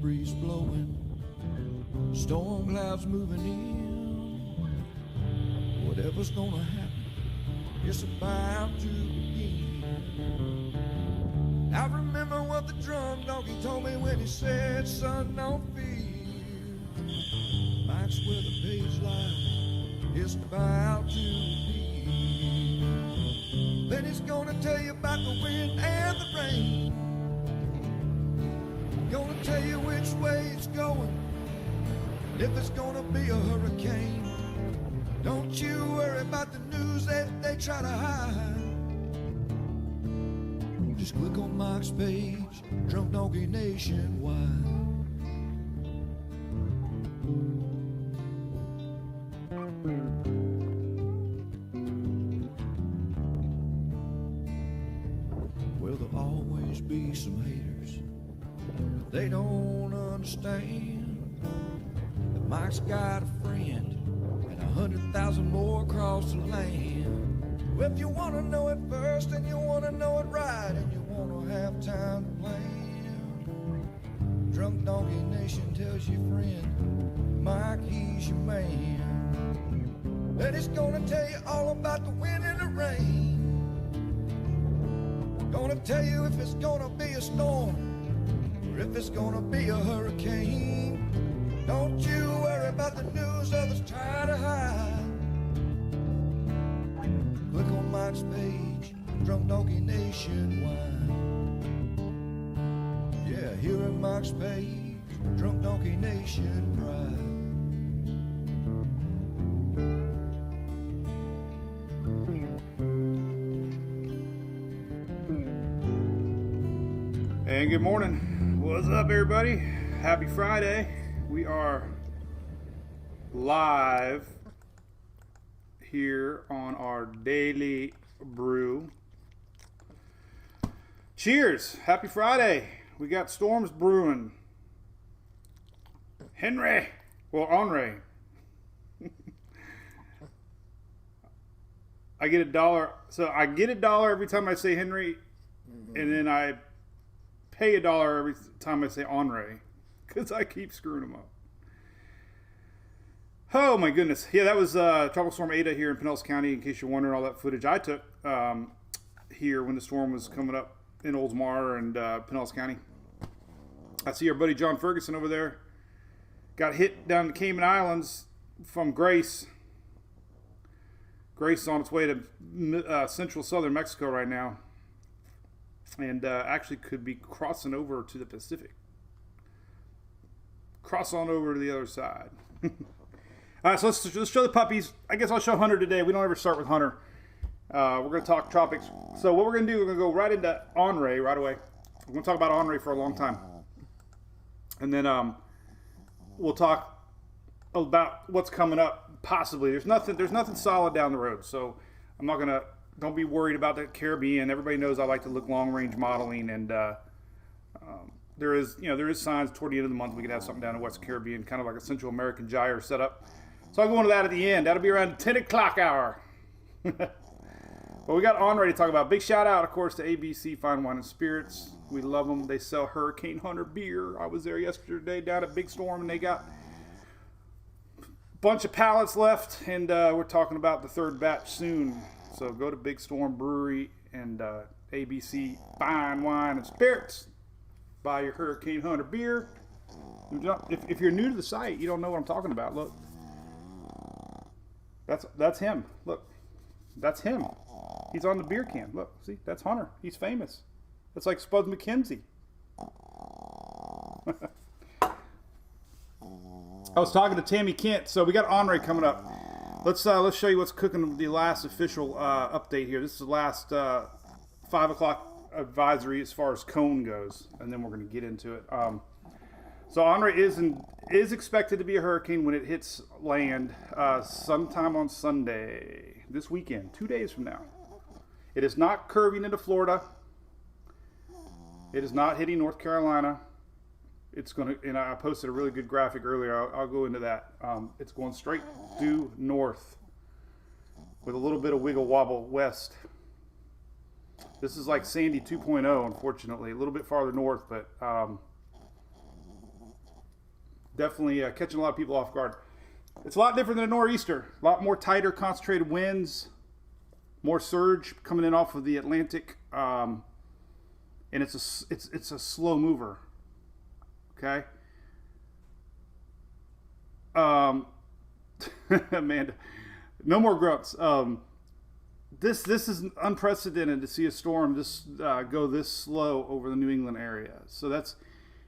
breeze blowing, storm clouds moving in. Whatever's gonna happen, it's about to begin. I remember what the drunk donkey told me when he said, son, don't fear. Mike's where the page lies, it's about to begin. Then he's gonna tell you about the wind and the rain. Gonna tell you which way it's going, if it's gonna be a hurricane. Don't you worry about the news that they try to hide. Just click on Mike's page, Drunk Donkey Nationwide. Well, there'll always be some haters, but they don't understand that Mike's got a friend and 100,000 more across the land. Well, if you want to know it first and you want to know it right and you want to have time to plan, Drunk Donkey Nation tells your friend, Mike, he's your man. And he's gonna tell you all about the wind and the rain. Gonna tell you if it's gonna be a storm or if it's gonna be a hurricane. Don't you worry about the news others try to hide. Click on Mike's page, Drunk Donkey Nationwide. Yeah, here at Mike's page, Drunk Donkey Nation Pride. And good morning. What's up, everybody? Happy Friday. We are live here on our daily brew. Cheers. Happy Friday. We got storms brewing. Henry. Well, Henri. I get $1. So I get $1 every time I say Henry, and then I pay $1 every time I say Henri, because I keep screwing them up. Oh my goodness. Yeah, that was Tropical Storm Ada here in Pinellas County, in case you're wondering. All that footage I took here when the storm was coming up in Oldsmar and Pinellas County. I see our buddy John Ferguson over there. Got hit down the Cayman Islands from Grace. Grace is on its way to central southern Mexico right now. And actually could be crossing over to the Pacific. Cross on over to the other side. All right, so let's show the puppies. I guess I'll show Hunter today. We don't ever start with Hunter. We're going to talk tropics. So what we're going to do, we're going to go right into Henri right away. We're going to talk about Henri for a long time. And then we'll talk about what's coming up, possibly. There's nothing solid down the road. So I'm not going to, don't be worried about the Caribbean. Everybody knows I like to look long-range modeling, and there is signs toward the end of the month we could have something down in West Caribbean, kind of like a Central American gyre setup. So I'll go into that at the end. That'll be around the 10 o'clock hour. But we got Henri to talk about. Big shout out, of course, to ABC Fine Wine and Spirits. We love them. They sell Hurricane Hunter beer. I was there yesterday down at Big Storm, and they got a bunch of pallets left, and we're talking about the third batch soon. So go to Big Storm Brewery and ABC Fine Wine and Spirits. Buy your Hurricane Hunter beer. If you're new to the site, you don't know what I'm talking about. Look, that's him. Look, that's him. He's on the beer can. Look, see, that's Hunter. He's famous. That's like Spud McKenzie. I was talking to Tammy Kent. So we got Henri coming up. Let's show you what's cooking. The last official update here. This is the last 5 o'clock advisory as far as cone goes, and then we're going to get into it. So Henri is expected to be a hurricane when it hits land sometime on Sunday this weekend, 2 days from now. It is not curving into Florida. It is not hitting North Carolina. It's going to, and I posted a really good graphic earlier. I'll go into that. It's going straight due north with a little bit of wiggle wobble west. This is like Sandy 2.0, unfortunately. A little bit farther north, but definitely catching a lot of people off guard. It's a lot different than a nor'easter. A lot more tighter, concentrated winds, more surge coming in off of the Atlantic, and it's a slow mover. Okay. Amanda, no more grunts. This is unprecedented to see a storm go this slow over the New England area. So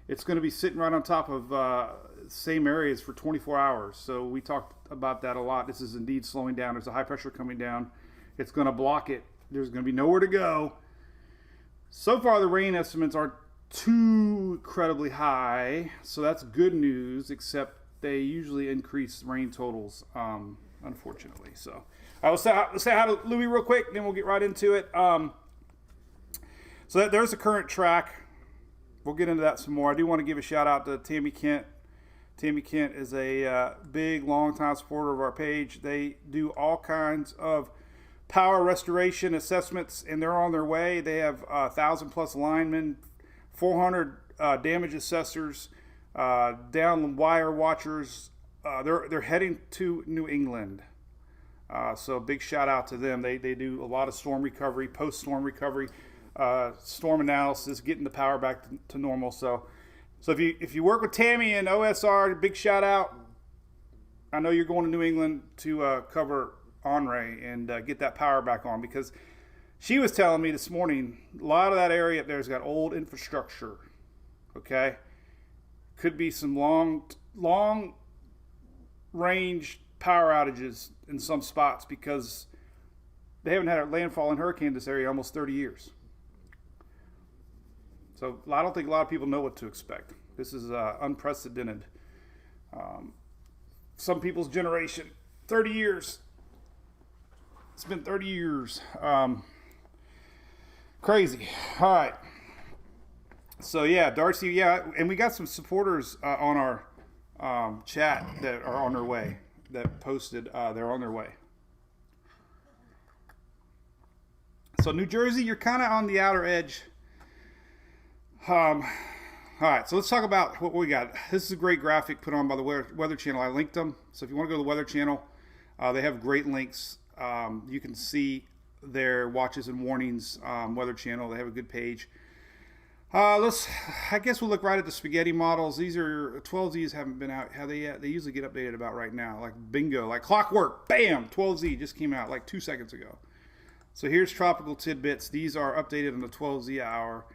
it's going to be sitting right on top of same areas for 24 hours. So we talked about that a lot. This is indeed slowing down. There's a high pressure coming down. It's going to block it. There's going to be nowhere to go. So far, the rain estimates aren't too incredibly high, so that's good news, except they usually increase rain totals, unfortunately. So I will say hi to Louis real quick, then we'll get right into it. So there's the current track. We'll get into that some more. I do want to give a shout out to Tammy Kent. Tammy Kent is a big, long-time supporter of our page. They do all kinds of power restoration assessments, and they're on their way. They have 1,000+ linemen, 400 damage assessors, down wire watchers. They're heading to New England. So big shout out to them. They do a lot of storm recovery, post-storm recovery, storm analysis, getting the power back to normal. So if you work with Tammy and OSR, big shout out. I know you're going to New England to cover Henri and get that power back on, because she was telling me this morning a lot of that area up there's got old infrastructure. Okay, could be some long range power outages in some spots because they haven't had a landfall and hurricane in this area almost 30 years. So I don't think a lot of people know what to expect. This is unprecedented. Some people's generation, 30 years. It's been 30 years. Crazy. All right. So yeah, Darcy, yeah, and we got some supporters on our chat that are on their way, that posted they're on their way. So New Jersey, you're kind of on the outer edge. All right, so let's talk about what we got. This is a great graphic put on by the Weather Channel. I linked them. So if you want to go to the Weather Channel, they have great links. You can see their watches and warnings. Weather Channel, they have a good page. I guess we'll look right at the spaghetti models. These are 12Zs haven't been out. How they usually get updated about right now, like bingo, like clockwork. Bam, 12Z just came out like 2 seconds ago. So here's tropical tidbits. These are updated on the 12Z hour.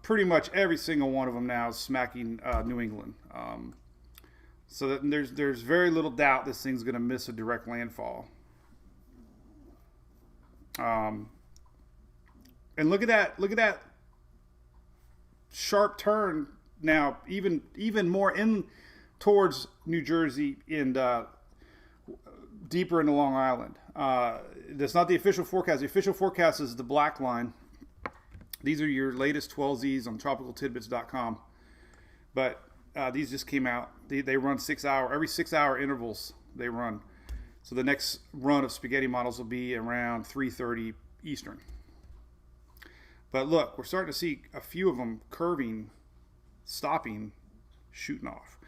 Pretty much every single one of them now is smacking New England. So that there's very little doubt this thing's going to miss a direct landfall. And look at that sharp turn now, even more in towards New Jersey and deeper into Long Island. That's not the official forecast. The official forecast is the black line. These are your latest 12Zs on tropicaltidbits.com. But these just came out. They run every 6 hour intervals they run. So the next run of spaghetti models will be around 3:30 Eastern. But look, we're starting to see a few of them curving, stopping, shooting off.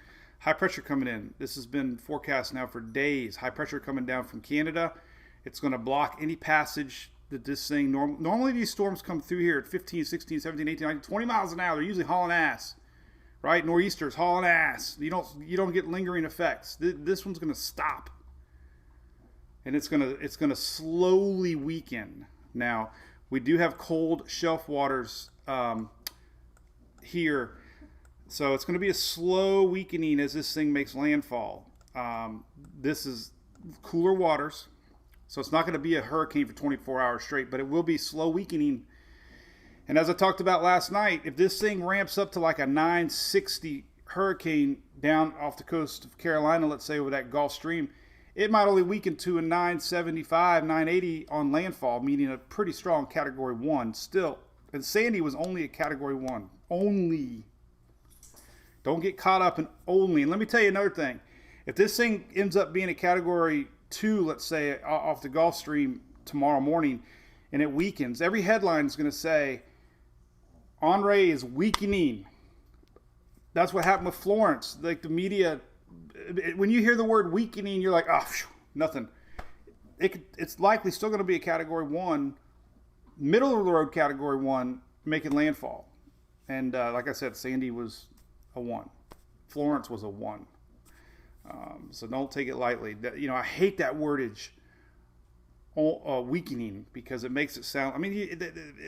High pressure coming in. This has been forecast now for days. High pressure coming down from Canada. It's going to block any passage that this thing, normally these storms come through here at 15, 16, 17, 18, 19, 20 miles an hour. They're usually hauling ass, right? Nor'easters hauling ass. You don't get lingering effects. This one's going to stop. And it's going to slowly weaken. Now, we do have cold shelf waters here. So it's going to be a slow weakening as this thing makes landfall. This is cooler waters. So it's not going to be a hurricane for 24 hours straight, but it will be slow weakening. And as I talked about last night, if this thing ramps up to like a 960 hurricane down off the coast of Carolina, let's say over that Gulf Stream, it might only weaken to a 975, 980 on landfall, meaning a pretty strong Category 1 still. And Sandy was only a Category 1. Only. Don't get caught up in only. And let me tell you another thing. If this thing ends up being a Category 2, let's say, off the Gulf Stream tomorrow morning, and it weakens, every headline is going to say, Henri is weakening. That's what happened with Florence. Like the media, when you hear the word weakening, you're like, oh, nothing. It's likely still going to be a Category 1, middle of the road Category 1, making landfall. And like I said, Sandy was a 1. Florence was a 1. So don't take it lightly. I hate that wordage, weakening, because it makes it sound, I mean,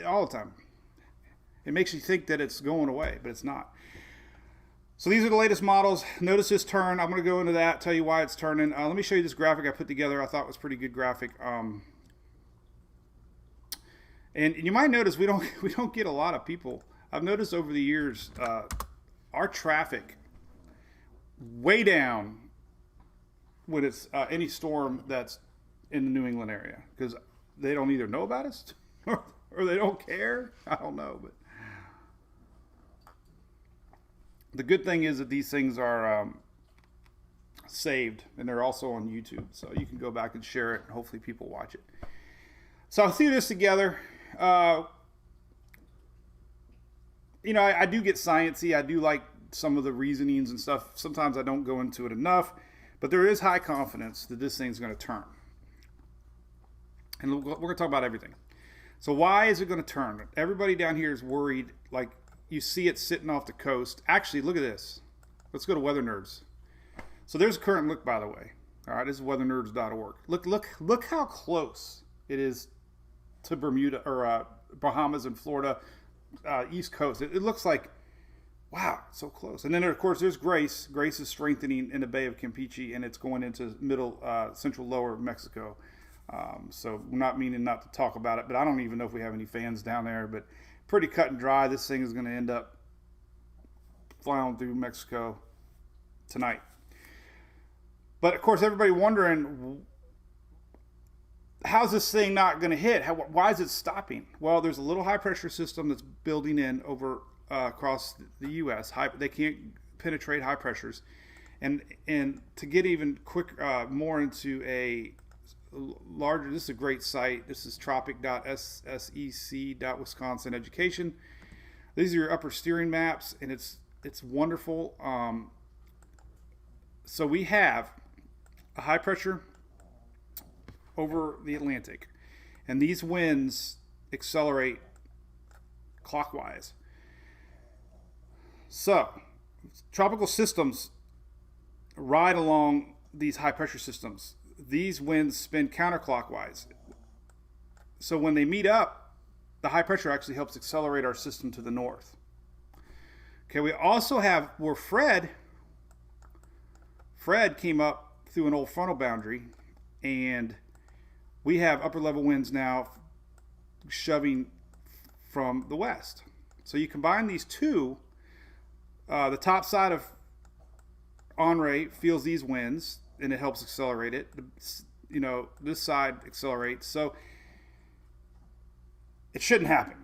all the time. It makes you think that it's going away, but it's not. So these are the latest models. Notice this turn. I'm going to go into that, tell you why it's turning. Let me show you this graphic I put together. I thought was a pretty good graphic. And you might notice we don't get a lot of people. I've noticed over the years, our traffic way down when it's any storm that's in the New England area, because they don't either know about us or they don't care. I don't know, but the good thing is that these things are saved, and they're also on YouTube, so you can go back and share it, and hopefully people watch it. So I threw this together. I do get sciencey. I do like some of the reasonings and stuff. Sometimes I don't go into it enough, but there is high confidence that this thing's going to turn. And we're going to talk about everything. So why is it going to turn? Everybody down here is worried. Like, you see it sitting off the coast. Actually, look at this. Let's go to Weather Nerds. So there's a current look, by the way. All right, this is weathernerds.org. Look how close it is to Bermuda, or Bahamas and Florida, East Coast. It looks like, wow, so close. And then, of course, there's Grace. Grace is strengthening in the Bay of Campeche, and it's going into middle, central, lower Mexico. So not meaning not to talk about it, but I don't even know if we have any fans down there, but pretty cut and dry. This thing is going to end up flying through Mexico tonight. But of course, everybody wondering, how's this thing not going to hit? Why is it stopping? Well, there's a little high pressure system that's building in over across the U.S. They can't penetrate high pressures, and to get even more into a larger, this is a great site. This is tropic.sec.Wisconsin Education. These are your upper steering maps, and it's wonderful. So we have a high pressure over the Atlantic, and these winds accelerate clockwise. So tropical systems ride along these high pressure systems. These winds spin counterclockwise. So when they meet up, the high pressure actually helps accelerate our system to the north. Okay, we also have where Fred came up through an old frontal boundary, and we have upper level winds now shoving from the west. So you combine these two, the top side of Onray feels these winds, and it helps accelerate it. This side accelerates. So it shouldn't happen.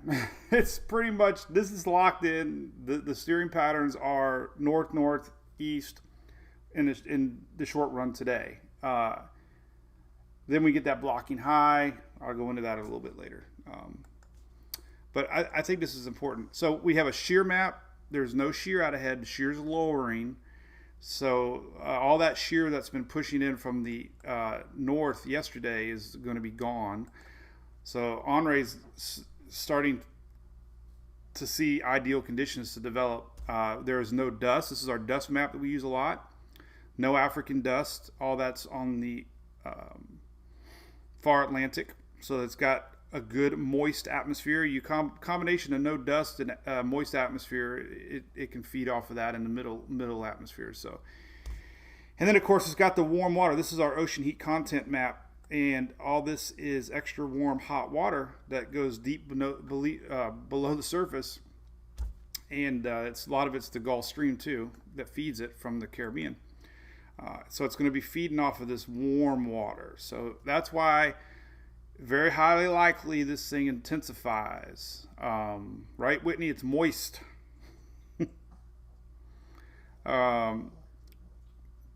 It's pretty much, this is locked in. The steering patterns are north, northeast in the short run today. Then we get that blocking high. I'll go into that a little bit later. But I think this is important. So we have a shear map. There's no shear out ahead. The shear's lowering. So all that shear that's been pushing in from the north yesterday is going to be gone. So Onray's starting to see ideal conditions to develop. There is no dust. This is our dust map that we use a lot. No African dust. All that's on the far Atlantic. So it's got a good moist atmosphere. You combination of no dust and moist atmosphere, it can feed off of that in the middle atmosphere. So, and then of course it's got the warm water. This is our ocean heat content map, and all this is extra warm hot water that goes deep below the surface, and a lot of it's the Gulf Stream too that feeds it from the Caribbean. So it's going to be feeding off of this warm water. So that's why very highly likely this thing intensifies. Right, Whitney? It's moist.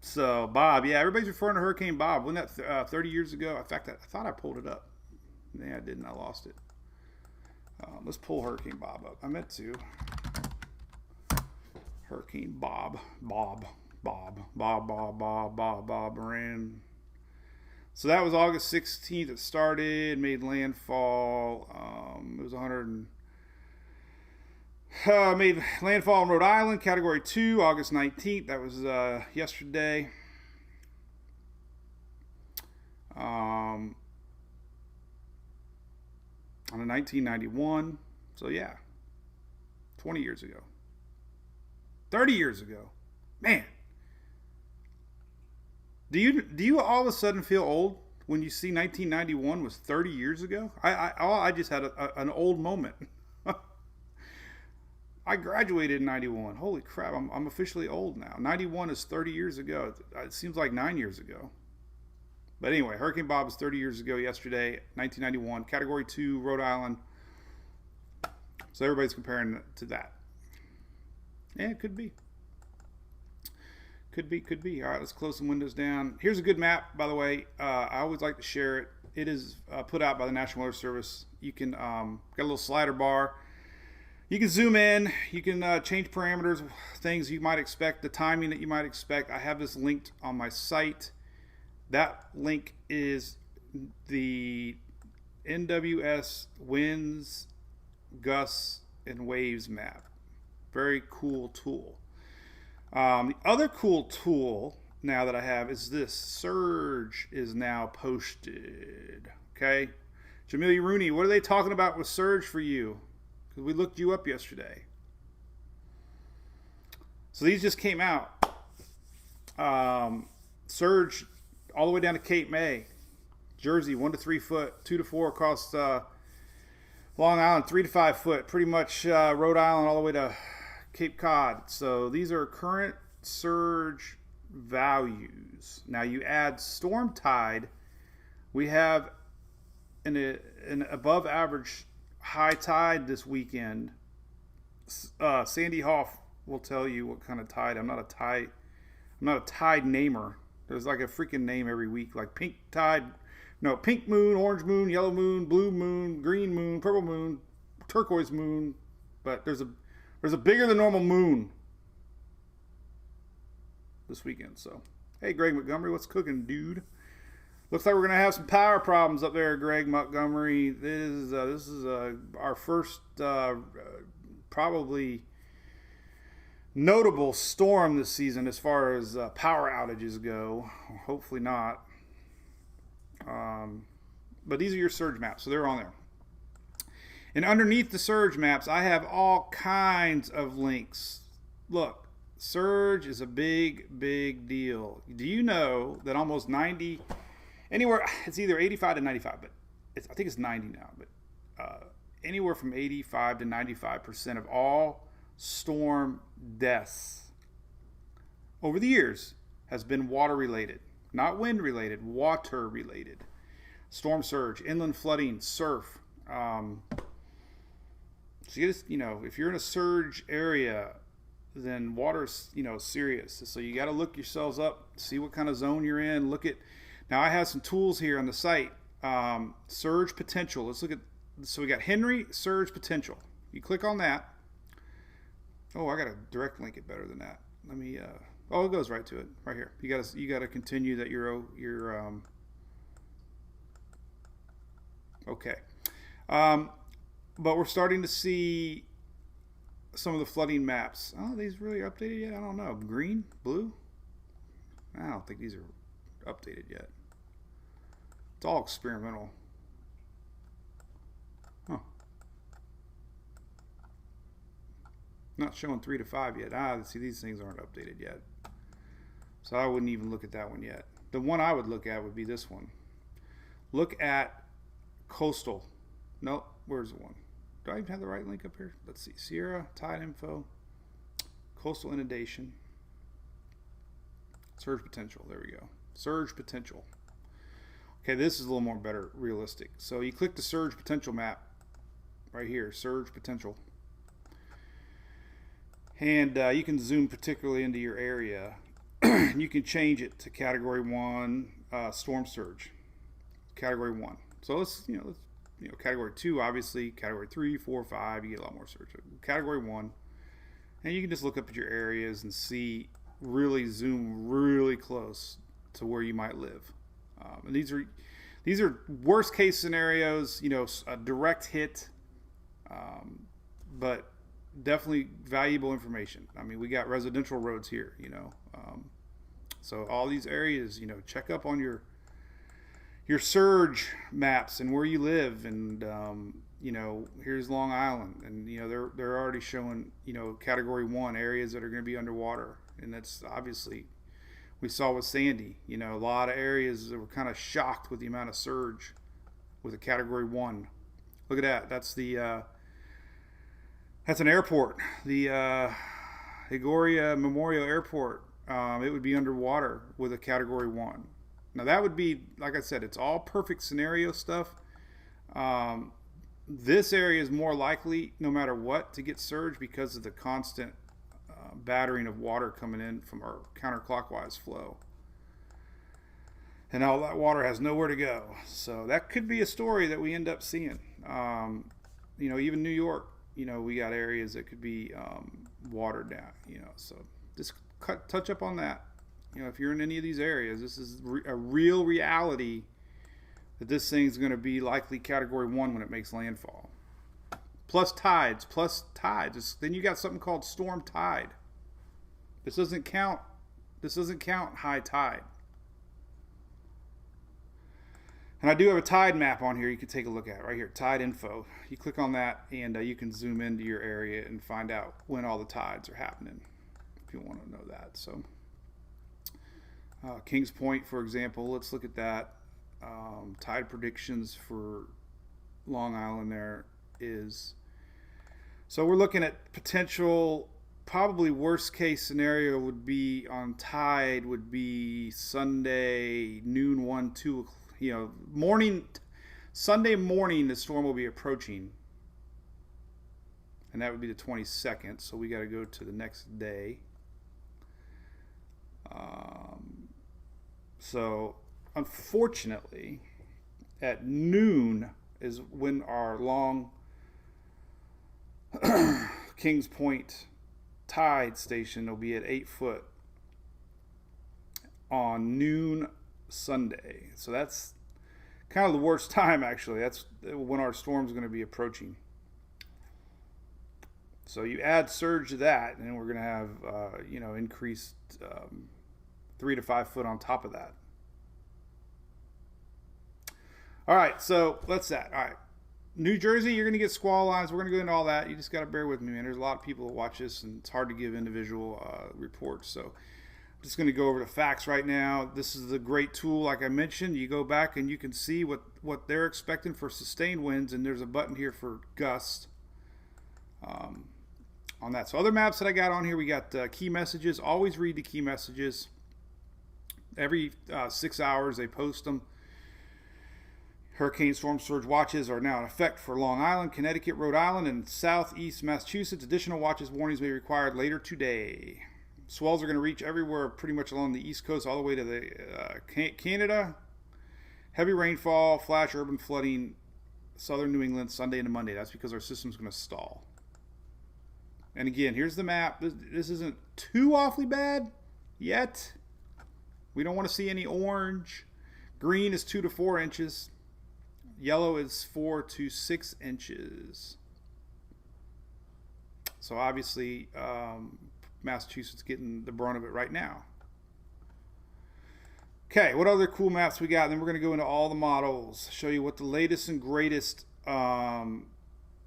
So Bob, yeah, everybody's referring to Hurricane Bob. Wasn't that 30 years ago? In fact, I thought I pulled it up. Yeah, I didn't. I lost it. Let's pull Hurricane Bob up. I meant to. Hurricane Bob ran. So that was August 16th. It started, made landfall. It was 100. Made landfall in Rhode Island, Category 2, August 19th. That was yesterday. On a 1991. So yeah, 20 years ago. 30 years ago. Man. Do you all of a sudden feel old when you see 1991 was 30 years ago? I just had an old moment. I graduated in 91. Holy crap, I'm officially old now. 91 is 30 years ago. It seems like 9 years ago. But anyway, Hurricane Bob was 30 years ago yesterday, 1991, Category 2, Rhode Island. So everybody's comparing to that. Yeah, it could be. Could be. All right, let's close some windows down. Here's a good map, by the way. I always like to share it. It is put out by the National Weather Service. You can, got a little slider bar. You can zoom in. You can change parameters, things you might expect, the timing that you might expect. I have this linked on my site. That link is the NWS winds, gusts, and waves map. Very cool tool. The other cool tool now that I have is this. Surge is now posted. Okay. Jamelia Rooney, what are they talking about with Surge for you? Because we looked you up yesterday. So these just came out. Surge all the way down to Cape May. Jersey, 1 to 3 foot, 2 to 4 across Long Island, 3 to 5 foot. Pretty much Rhode Island all the way to Cape Cod. So these are current surge values. Now you add storm tide. We have an above average high tide this weekend. Sandy Hoff will tell you what kind of tide. I'm not a tide namer. There's like a freaking name every week, like pink tide, no, pink moon, orange moon, yellow moon, blue moon, green moon, purple moon, turquoise moon. But there's a bigger than normal moon this weekend. So, hey, Greg Montgomery, what's cooking, dude? Looks like we're gonna have some power problems up there, Greg Montgomery. This is our first probably notable storm this season as far as power outages go. Hopefully not. But these are your surge maps, so they're on there. And underneath the surge maps, I have all kinds of links. Look, surge is a big, big deal. Do you know that almost 90, anywhere, it's either 85 to 95, but I think it's 90 now, but anywhere from 85 to 95% of all storm deaths over the years has been water related, not wind related, water related. Storm surge, inland flooding, surf. So if you're in a surge area, then water's, serious. So you got to look yourselves up, see what kind of zone you're in. Now I have some tools here on the site. Surge potential. Let's look at, so we got Henry surge potential. You click on that. Oh, I got to direct link it better than that. Let me, it goes right to it, right here. You got to continue that you're okay. But we're starting to see some of the flooding maps. Oh, these really updated yet? I don't know. Green, blue? I don't think these are updated yet. It's all experimental. Huh. Not showing 3 to 5 yet. See, these things aren't updated yet. So I wouldn't even look at that one yet. The one I would look at would be this one. Look at coastal. Nope, where's the one? Do I even have the right link up here? Let's see. Sierra, tide info, coastal inundation, surge potential. There we go. Surge potential. Okay, this is a little more better, realistic. So you click the surge potential map right here, surge potential. And you can zoom particularly into your area. You can change it to category 1, storm surge. Category 1. So let's category 2, obviously, category 3, 4, 5, you get a lot more surge. Category 1, And you can just look up at your areas and see, really zoom really close to where you might live. And these are worst case scenarios, you know, a direct hit, but definitely valuable information. I mean, we got residential roads here, you know, so all these areas, you know, check up on your surge maps and where you live, and you know, here's Long Island, and you know they're already showing, you know, category 1 areas that are going to be underwater, and that's obviously, we saw with Sandy, you know, a lot of areas that were kind of shocked with the amount of surge with a category 1. Look at that. That's the that's an airport, the Agoura Memorial Airport. It would be underwater with a category 1. Now that would be, like I said, it's all perfect scenario stuff. This area is more likely, no matter what, to get surge because of the constant battering of water coming in from our counterclockwise flow. And all that water has nowhere to go. So that could be a story that we end up seeing. You know, even New York, you know, we got areas that could be watered down, you know. So just touch up on that. You know, if you're in any of these areas, this is a real reality that this thing's going to be likely category 1 when it makes landfall. Plus tides. Then you got something called storm tide. This doesn't count high tide. And I do have a tide map on here you can take a look at right here, tide info. You click on that and you can zoom into your area and find out when all the tides are happening if you want to know that. So Kings Point, for example, let's look at that. Tide predictions for Long Island there is, so we're looking at potential, probably worst case scenario would be on tide would be Sunday noon 1, 2, you know, morning, Sunday morning the storm will be approaching, and that would be the 22nd, so we got to go to the next day. So unfortunately, at noon is when our long Kings Point tide station will be at 8 foot on noon Sunday. So that's kind of the worst time, actually. That's when our storm's going to be approaching. So you add surge to that, and we're going to have, you know, increased 3 to 5 foot on top of that. All right, so that's that. All right, New Jersey, you're going to get squall lines. We're going to go into all that. You just got to bear with me, man. There's a lot of people that watch this, and it's hard to give individual reports. So I'm just going to go over the facts right now. This is a great tool, like I mentioned. You go back and you can see what they're expecting for sustained winds, and there's a button here for gust on that. So other maps that I got on here, we got key messages. Always read the key messages. Every 6 hours they post them. Hurricane storm surge watches are now in effect for Long Island, Connecticut, Rhode Island, and southeast Massachusetts. Additional watches warnings may be required later today. Swells are going to reach everywhere pretty much along the East Coast all the way to the Canada. Heavy rainfall, flash urban flooding, southern New England, Sunday into Monday. That's because our system's going to stall. And again, here's the map. This isn't too awfully bad yet. We don't want to see any orange. Green is 2 to 4 inches. Yellow is 4 to 6 inches. So obviously, Massachusetts getting the brunt of it right now. Okay, what other cool maps we got? And then we're going to go into all the models, show you what the latest and greatest. I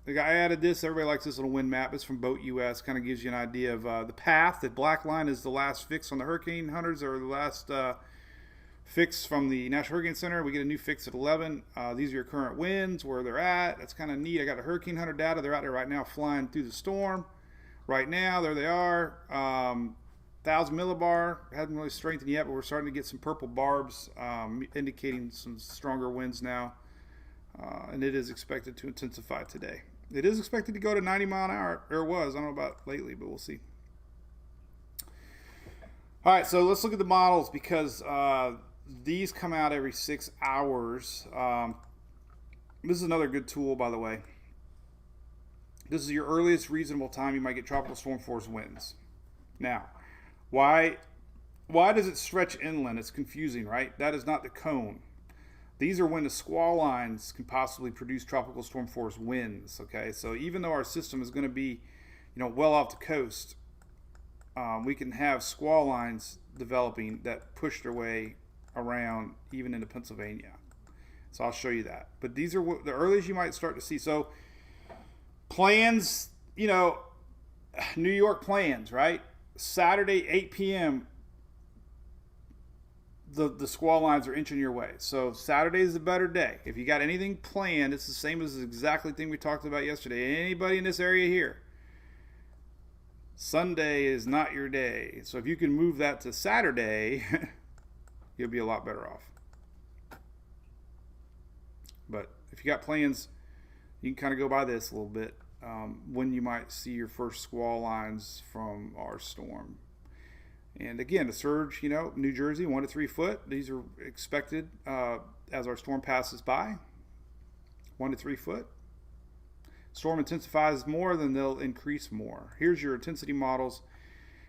added this. Everybody likes this little wind map. It's from Boat US. Kind of gives you an idea of the path. The black line is the last fix on the hurricane hunters, or the last fix from the National Hurricane Center. We get a new fix at 11. These are your current winds, where they're at. That's kind of neat. I got the hurricane hunter data. They're out there right now flying through the storm. Right now, there they are. 1,000 millibar. Hasn't really strengthened yet, but we're starting to get some purple barbs, indicating some stronger winds now. And it is expected to intensify today. It is expected to go to 90 mile an hour, or it was. I don't know about lately, but we'll see. All right, so let's look at the models, because these come out every 6 hours. This is another good tool, by the way. This is your earliest reasonable time you might get tropical storm force winds. Now, why does it stretch inland? It's confusing, right? That is not the cone. These are when the squall lines can possibly produce tropical storm force winds, okay? So even though our system is going to be, well off the coast, we can have squall lines developing that push their way around even into Pennsylvania. So I'll show you that. But these are the earliest you might start to see. So plans, New York plans, right? Saturday, 8 p.m., the squall lines are inching your way. So Saturday is a better day. If you got anything planned, it's the same as the exactly thing we talked about yesterday. Anybody in this area here, Sunday is not your day. So if you can move that to Saturday, you'll be a lot better off. But if you got plans, you can kind of go by this a little bit. When you might see your first squall lines from our storm. And again, the surge, New Jersey, 1 to 3 foot. These are expected as our storm passes by. 1 to 3 foot. Storm intensifies more, then they'll increase more. Here's your intensity models.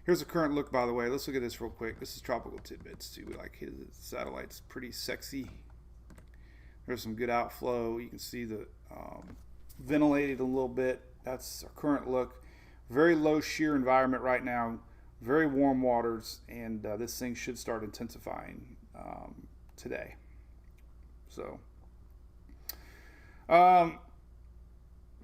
Here's a current look, by the way. Let's look at this real quick. This is Tropical Tidbits, too. We like his satellite's pretty sexy. There's some good outflow. You can see the ventilated a little bit. That's our current look. Very low shear environment right now. Very warm waters, and this thing should start intensifying today. So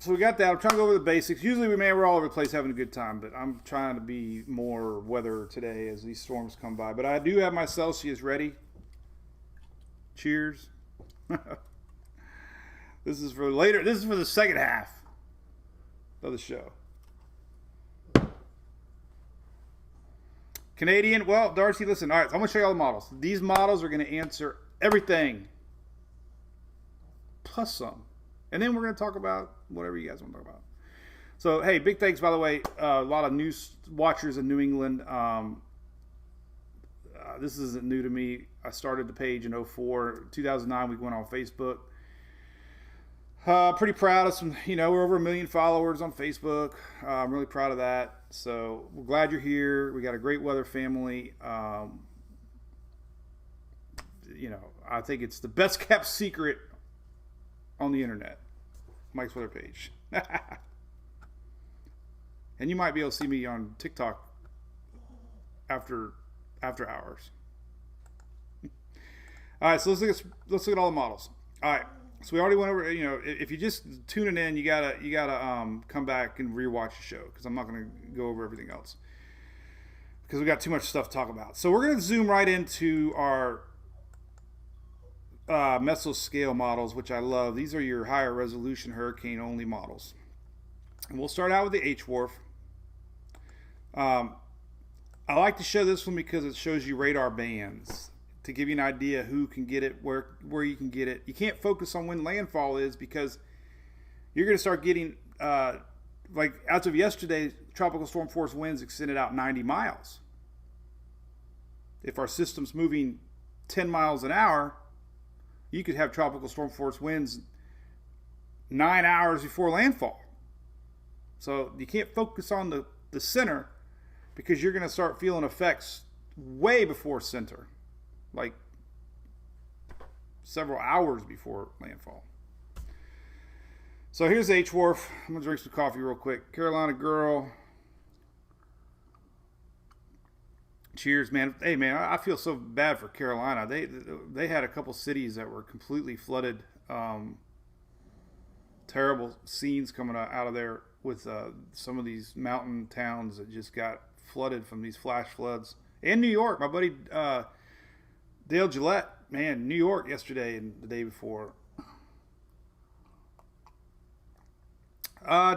we got that. I'm trying to go over the basics. Usually we're all over the place having a good time, but I'm trying to be more weather today as these storms come by. But I do have my Celsius ready. Cheers. This is for later. This is for the second half of the show. Canadian, well, Darcy, listen. All right, so I'm going to show you all the models. These models are going to answer everything, plus some. And then we're going to talk about whatever you guys want to talk about. So, hey, big thanks, by the way. A lot of news watchers in New England. This isn't new to me. I started the page in 2004. 2009, we went on Facebook. Pretty proud of some, we're over 1 million followers on Facebook. I'm really proud of that. So we're glad you're here. We got a great weather family. I think it's the best kept secret on the internet. Mike's weather page. And you might be able to see me on TikTok after hours. All right, so let's look at all the models. All right. So we already went over, if you're just tuning in, you gotta come back and rewatch the show, because I'm not going to go over everything else because we got too much stuff to talk about. So we're going to zoom right into our mesoscale models, which I love. These are your higher resolution hurricane only models. And we'll start out with the HWRF. I like to show this one because it shows you radar bands, to give you an idea who can get it, where you can get it. You can't focus on when landfall is, because you're going to start getting, like as of yesterday, tropical storm force winds extended out 90 miles. If our system's moving 10 miles an hour, you could have tropical storm force winds 9 hours before landfall. So you can't focus on the center, because you're going to start feeling effects way before center. Like several hours before landfall. So here's HWRF. I'm going to drink some coffee real quick. Carolina girl. Cheers, man. Hey, man, I feel so bad for Carolina. They had a couple cities that were completely flooded. Terrible scenes coming out of there with some of these mountain towns that just got flooded from these flash floods. And New York. My buddy Dale Gillette, man, New York yesterday and the day before.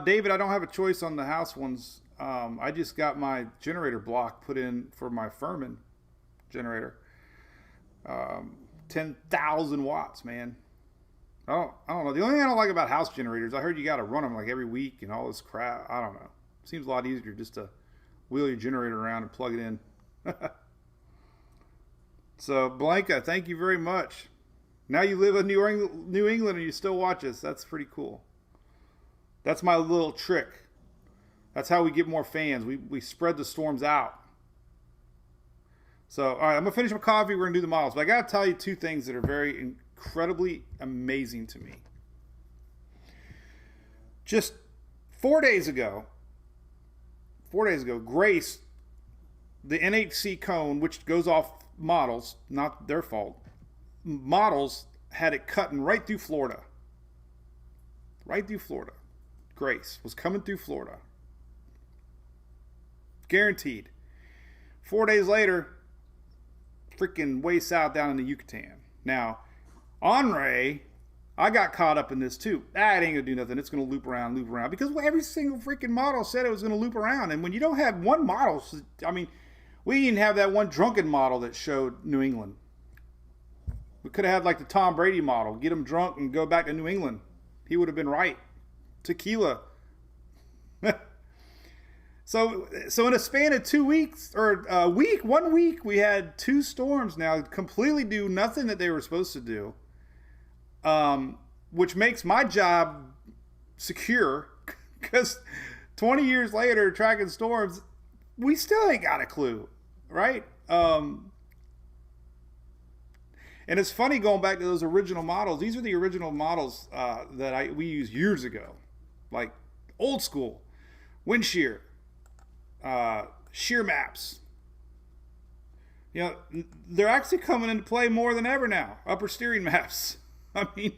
David, I don't have a choice on the house ones. I just got my generator block put in for my Furman generator. 10,000 watts, man. I don't know. The only thing I don't like about house generators, I heard you got to run them like every week and all this crap. I don't know. Seems a lot easier just to wheel your generator around and plug it in. So, Blanca, thank you very much. Now you live in New England and you still watch us. That's pretty cool. That's my little trick. That's how we get more fans. We spread the storms out. So, all right, I'm going to finish my coffee. We're going to do the models. But I got to tell you two things that are very incredibly amazing to me. Just 4 days ago, Grace, the NHC cone, which goes off models, not their fault, models had it cutting right through Florida. Right through Florida. Grace was coming through Florida. Guaranteed. 4 days later, freaking way south down in the Yucatan. Now, Henri, I got caught up in this too. It ain't gonna do nothing. It's gonna loop around. Because every single freaking model said it was gonna loop around. And when you don't have one model, I mean, we didn't have that one drunken model that showed New England. We could have had like the Tom Brady model, get him drunk and go back to New England. He would have been right. Tequila. So in a span of 2 weeks, or 1 week, we had two storms now completely do nothing that they were supposed to do, which makes my job secure, because 20 years later, tracking storms, we still ain't got a clue, right? And it's funny going back to those original models. These are the original models that we used years ago, like old school, wind shear. Shear maps. You know, they're actually coming into play more than ever now. Upper steering maps. I mean,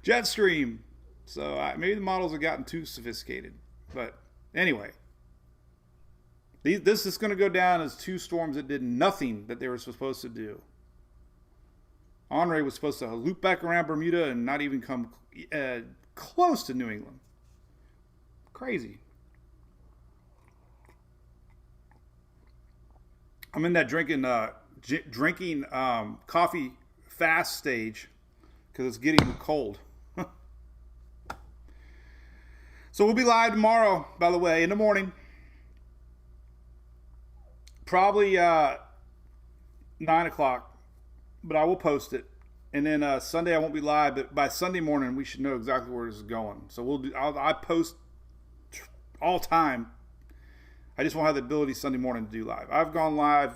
jet stream. So maybe the models have gotten too sophisticated. But anyway, this is going to go down as two storms that did nothing that they were supposed to do. Henri was supposed to loop back around Bermuda and not even come close to New England. Crazy. I'm in that drinking coffee fast stage because it's getting cold. So we'll be live tomorrow, by the way, in the morning. Probably 9 o'clock, but I will post it. And then Sunday I won't be live, but by Sunday morning we should know exactly where this is going. So I post all time. I just won't have the ability Sunday morning to do live. I've gone live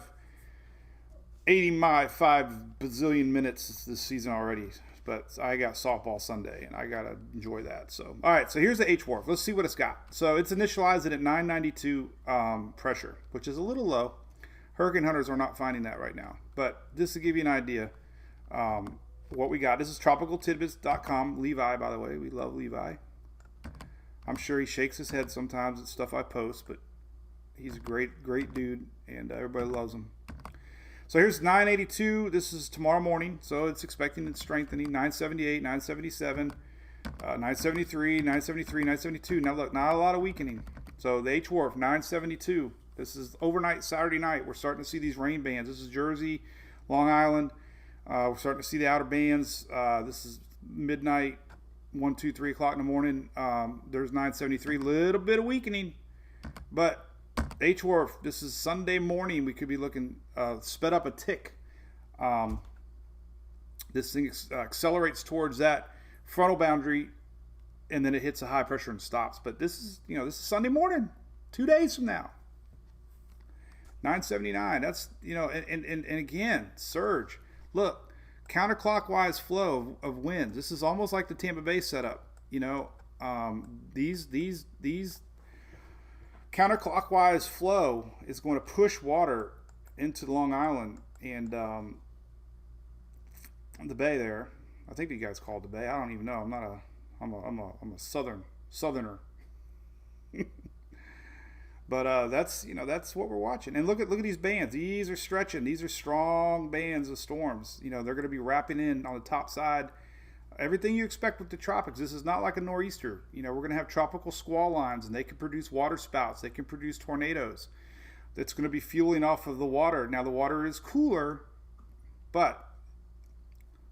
85 bazillion minutes this season already, but I got softball Sunday, and I got to enjoy that. So, all right, so here's the H-Wharf. Let's see what it's got. So it's initialized at 992 pressure, which is a little low. Hurricane hunters are not finding that right now. But just to give you an idea, what we got. This is tropicaltidbits.com. Levi, by the way. We love Levi. I'm sure he shakes his head sometimes at stuff I post, but he's a great dude, and everybody loves him. So here's 982. This is tomorrow morning, so it's expecting it's strengthening. 978, 977, 973, 973, 972. Now look, not a lot of weakening. So the H-Wharf, 972. This is overnight Saturday night. We're starting to see these rain bands. This is Jersey, Long Island. We're starting to see the outer bands. This is midnight, 1, 2, 3 o'clock in the morning. There's 973. Little bit of weakening, but H-Wharf, this is Sunday morning. We could be looking sped up a tick. This thing accelerates towards that frontal boundary, and then it hits a high pressure and stops. But this is Sunday morning, 2 days from now. 979. That's and again, surge. Look, counterclockwise flow of winds. This is almost like the Tampa Bay setup. These counterclockwise flow is going to push water into Long Island and the bay there. I think you guys call it the bay. I don't even know. I'm a southerner. But that's what we're watching. And look at these bands. These are stretching. These are strong bands of storms. They're going to be wrapping in on the top side. Everything you expect with the tropics. This is not like a nor'easter. We're going to have tropical squall lines, and they can produce water spouts. They can produce tornadoes. That's going to be fueling off of the water. Now, the water is cooler, but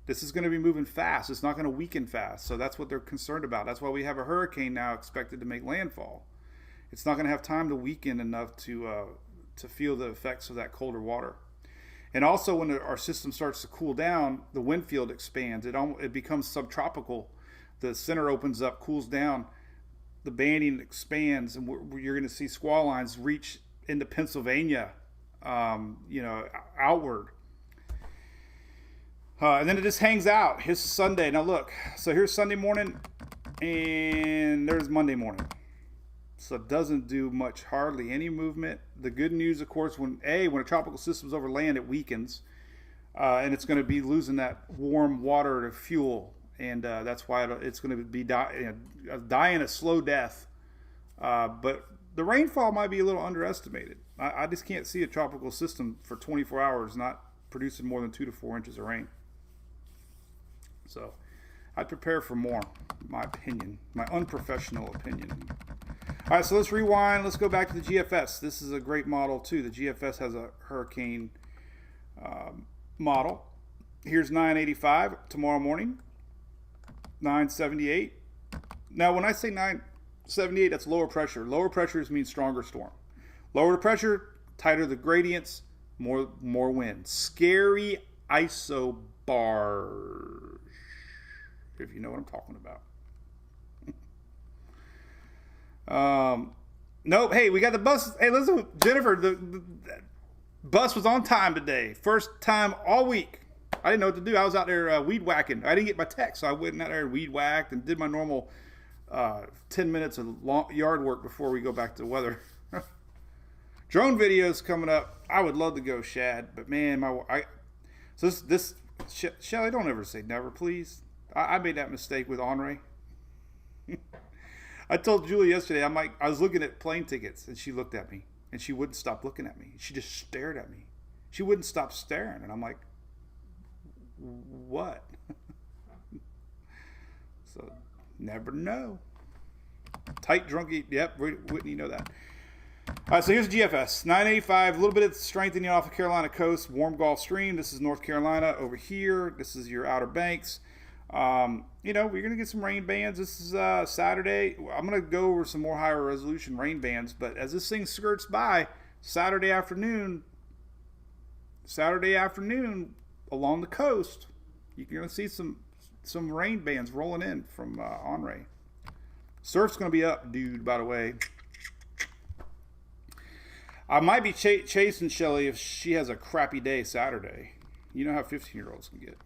this is going to be moving fast. It's not going to weaken fast. So that's what they're concerned about. That's why we have a hurricane now expected to make landfall. It's not going to have time to weaken enough to feel the effects of that colder water. And also, when our system starts to cool down, the wind field expands. It becomes subtropical. The center opens up, cools down. the banding expands, and you're going to see squall lines reach into Pennsylvania, outward. And then it just hangs out. Here's Sunday. Now look, so here's Sunday morning, and there's Monday morning. So it doesn't do much, hardly any movement. The good news, of course, when a tropical system's over land, it weakens, and it's going to be losing that warm water to fuel, and that's why it's going to be dying a slow death. But the rainfall might be a little underestimated. I just can't see a tropical system for 24 hours not producing more than 2 to 4 inches of rain. So I'd prepare for more, my opinion, my unprofessional opinion. All right, so let's rewind. Let's go back to the GFS. This is a great model too. The GFS has a hurricane model. Here's 985 tomorrow morning, 978. Now, when I say 978, that's lower pressure. Lower pressures means stronger storm. Lower the pressure, tighter the gradients, more wind. Scary isobarge, if you know what I'm talking about. Nope. Hey, we got the bus. Hey, listen, Jennifer, the bus was on time today. First time all week. I didn't know what to do. I was out there weed whacking. I didn't get my text, so I went out there and weed whacked and did my normal 10 minutes of yard work before we go back to the weather. Drone videos coming up. I would love to go shad, but man, Shelly, don't ever say never, please. I made that mistake with Henri. I told Julie yesterday, I was looking at plane tickets, and she looked at me, and she wouldn't stop looking at me. She just stared at me. She wouldn't stop staring, and I'm like, what? So, never know. Tight drunky. Yep, Whitney, you know that. All right, so here's GFS. 985, a little bit of strengthening off the Carolina coast, warm Gulf Stream. This is North Carolina over here. This is your Outer Banks. We're going to get some rain bands. This is Saturday. I'm going to go over some more higher resolution rain bands, but as this thing skirts by, Saturday afternoon along the coast, you're going to see some rain bands rolling in from Henri. Surf's going to be up, dude, by the way. I might be chasing Shelly if she has a crappy day Saturday. You know how 15-year-olds can get.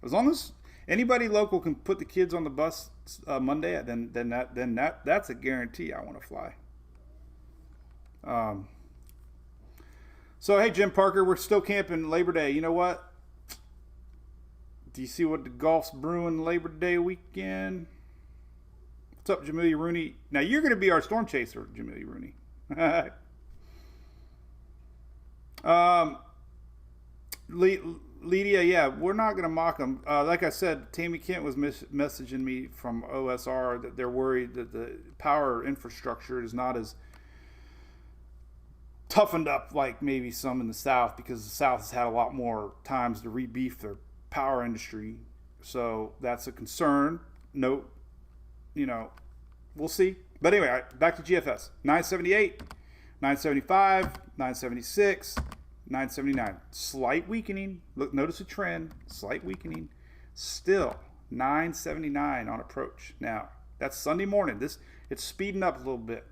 As long as anybody local can put the kids on the bus Monday, then that's a guarantee I want to fly. So hey, Jim Parker, we're still camping Labor Day. You know what? Do you see what the golf's brewing Labor Day weekend? What's up, Jamelia Rooney? Now you're going to be our storm chaser, Jamelia Rooney. Lydia, yeah, we're not going to mock them. Like I said, Tammy Kent was messaging me from OSR that they're worried that the power infrastructure is not as toughened up like maybe some in the South, because the South has had a lot more times to rebeef their power industry. So that's a concern. Note, we'll see. But anyway, back to GFS. 978, 975, 976, 979. Slight weakening. Look, notice a trend. Slight weakening. Still 979 on approach. Now, that's Sunday morning. It's speeding up a little bit.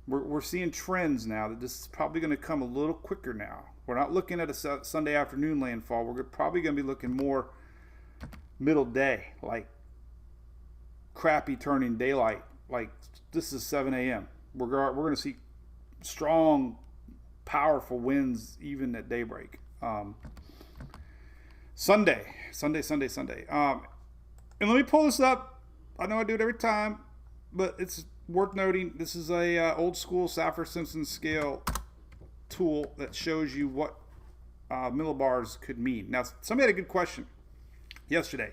We're seeing trends now that this is probably going to come a little quicker now. We're not looking at a Sunday afternoon landfall. We're probably going to be looking more middle day, like crappy turning daylight. Like this is 7 a.m. We're going to see strong, powerful winds even at daybreak. Sunday. And let me pull this up. I know I do it every time, but it's worth noting. This is a old school Saffir-Simpson scale tool that shows you what millibars could mean. Now, somebody had a good question yesterday.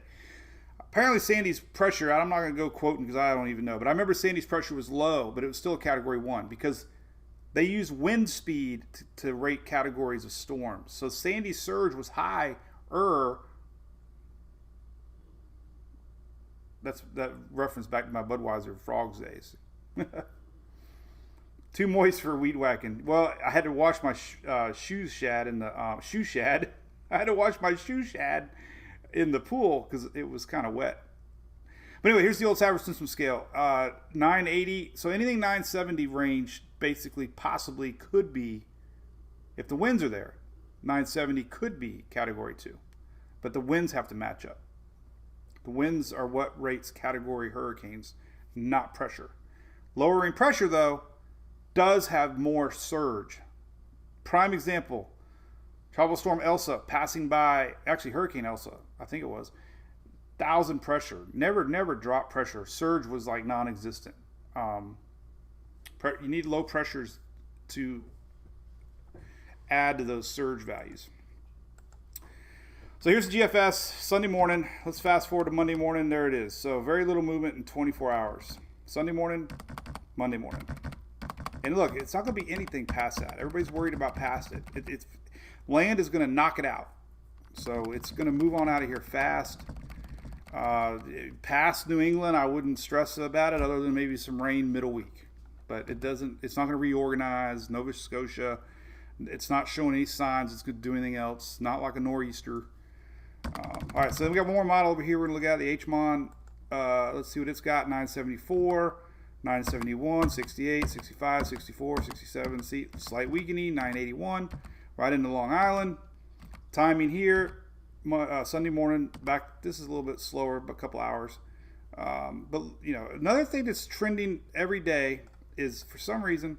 Apparently Sandy's pressure, I'm not going to go quoting because I don't even know, but I remember Sandy's pressure was low, but it was still a category 1 because they use wind speed to rate categories of storms. So Sandy's surge was higher. That reference back to my Budweiser Frogs days. Too moist for weed whacking. Well, I had to wash my shoe shad in the shoe shad. I had to wash my shoe shad in the pool because it was kind of wet. But anyway, here's the old Sabre Simpson scale. 980. So anything 970 range basically possibly could be, if the winds are there, 970 could be Category 2. But the winds have to match up. The winds are what rates Category hurricanes, not pressure. Lowering pressure, though, does have more surge. Prime example, Tropical Storm Elsa passing by, actually Hurricane Elsa, I think it was, 1,000 pressure. Never dropped pressure. Surge was like non-existent. You need low pressures to add to those surge values. So here's the GFS, Sunday morning. Let's fast forward to Monday morning. There it is. So very little movement in 24 hours. Sunday morning, Monday morning. And look, it's not going to be anything past that. Everybody's worried about past it. It's land is going to knock it out. So it's going to move on out of here fast. Past New England, I wouldn't stress about it other than maybe some rain middle week. But it's not going to reorganize. Nova Scotia, it's not showing any signs it's going to do anything else. Not like a nor'easter. All right, so then we got one more model over here we're going to look at, the HMON. Let's see what it's got. 974, 971, 68, 65, 64, 67. See, slight weakening, 981. Right into Long Island. Timing here, Sunday morning. Back. This is a little bit slower, but a couple hours. But you know, another thing that's trending every day is, for some reason,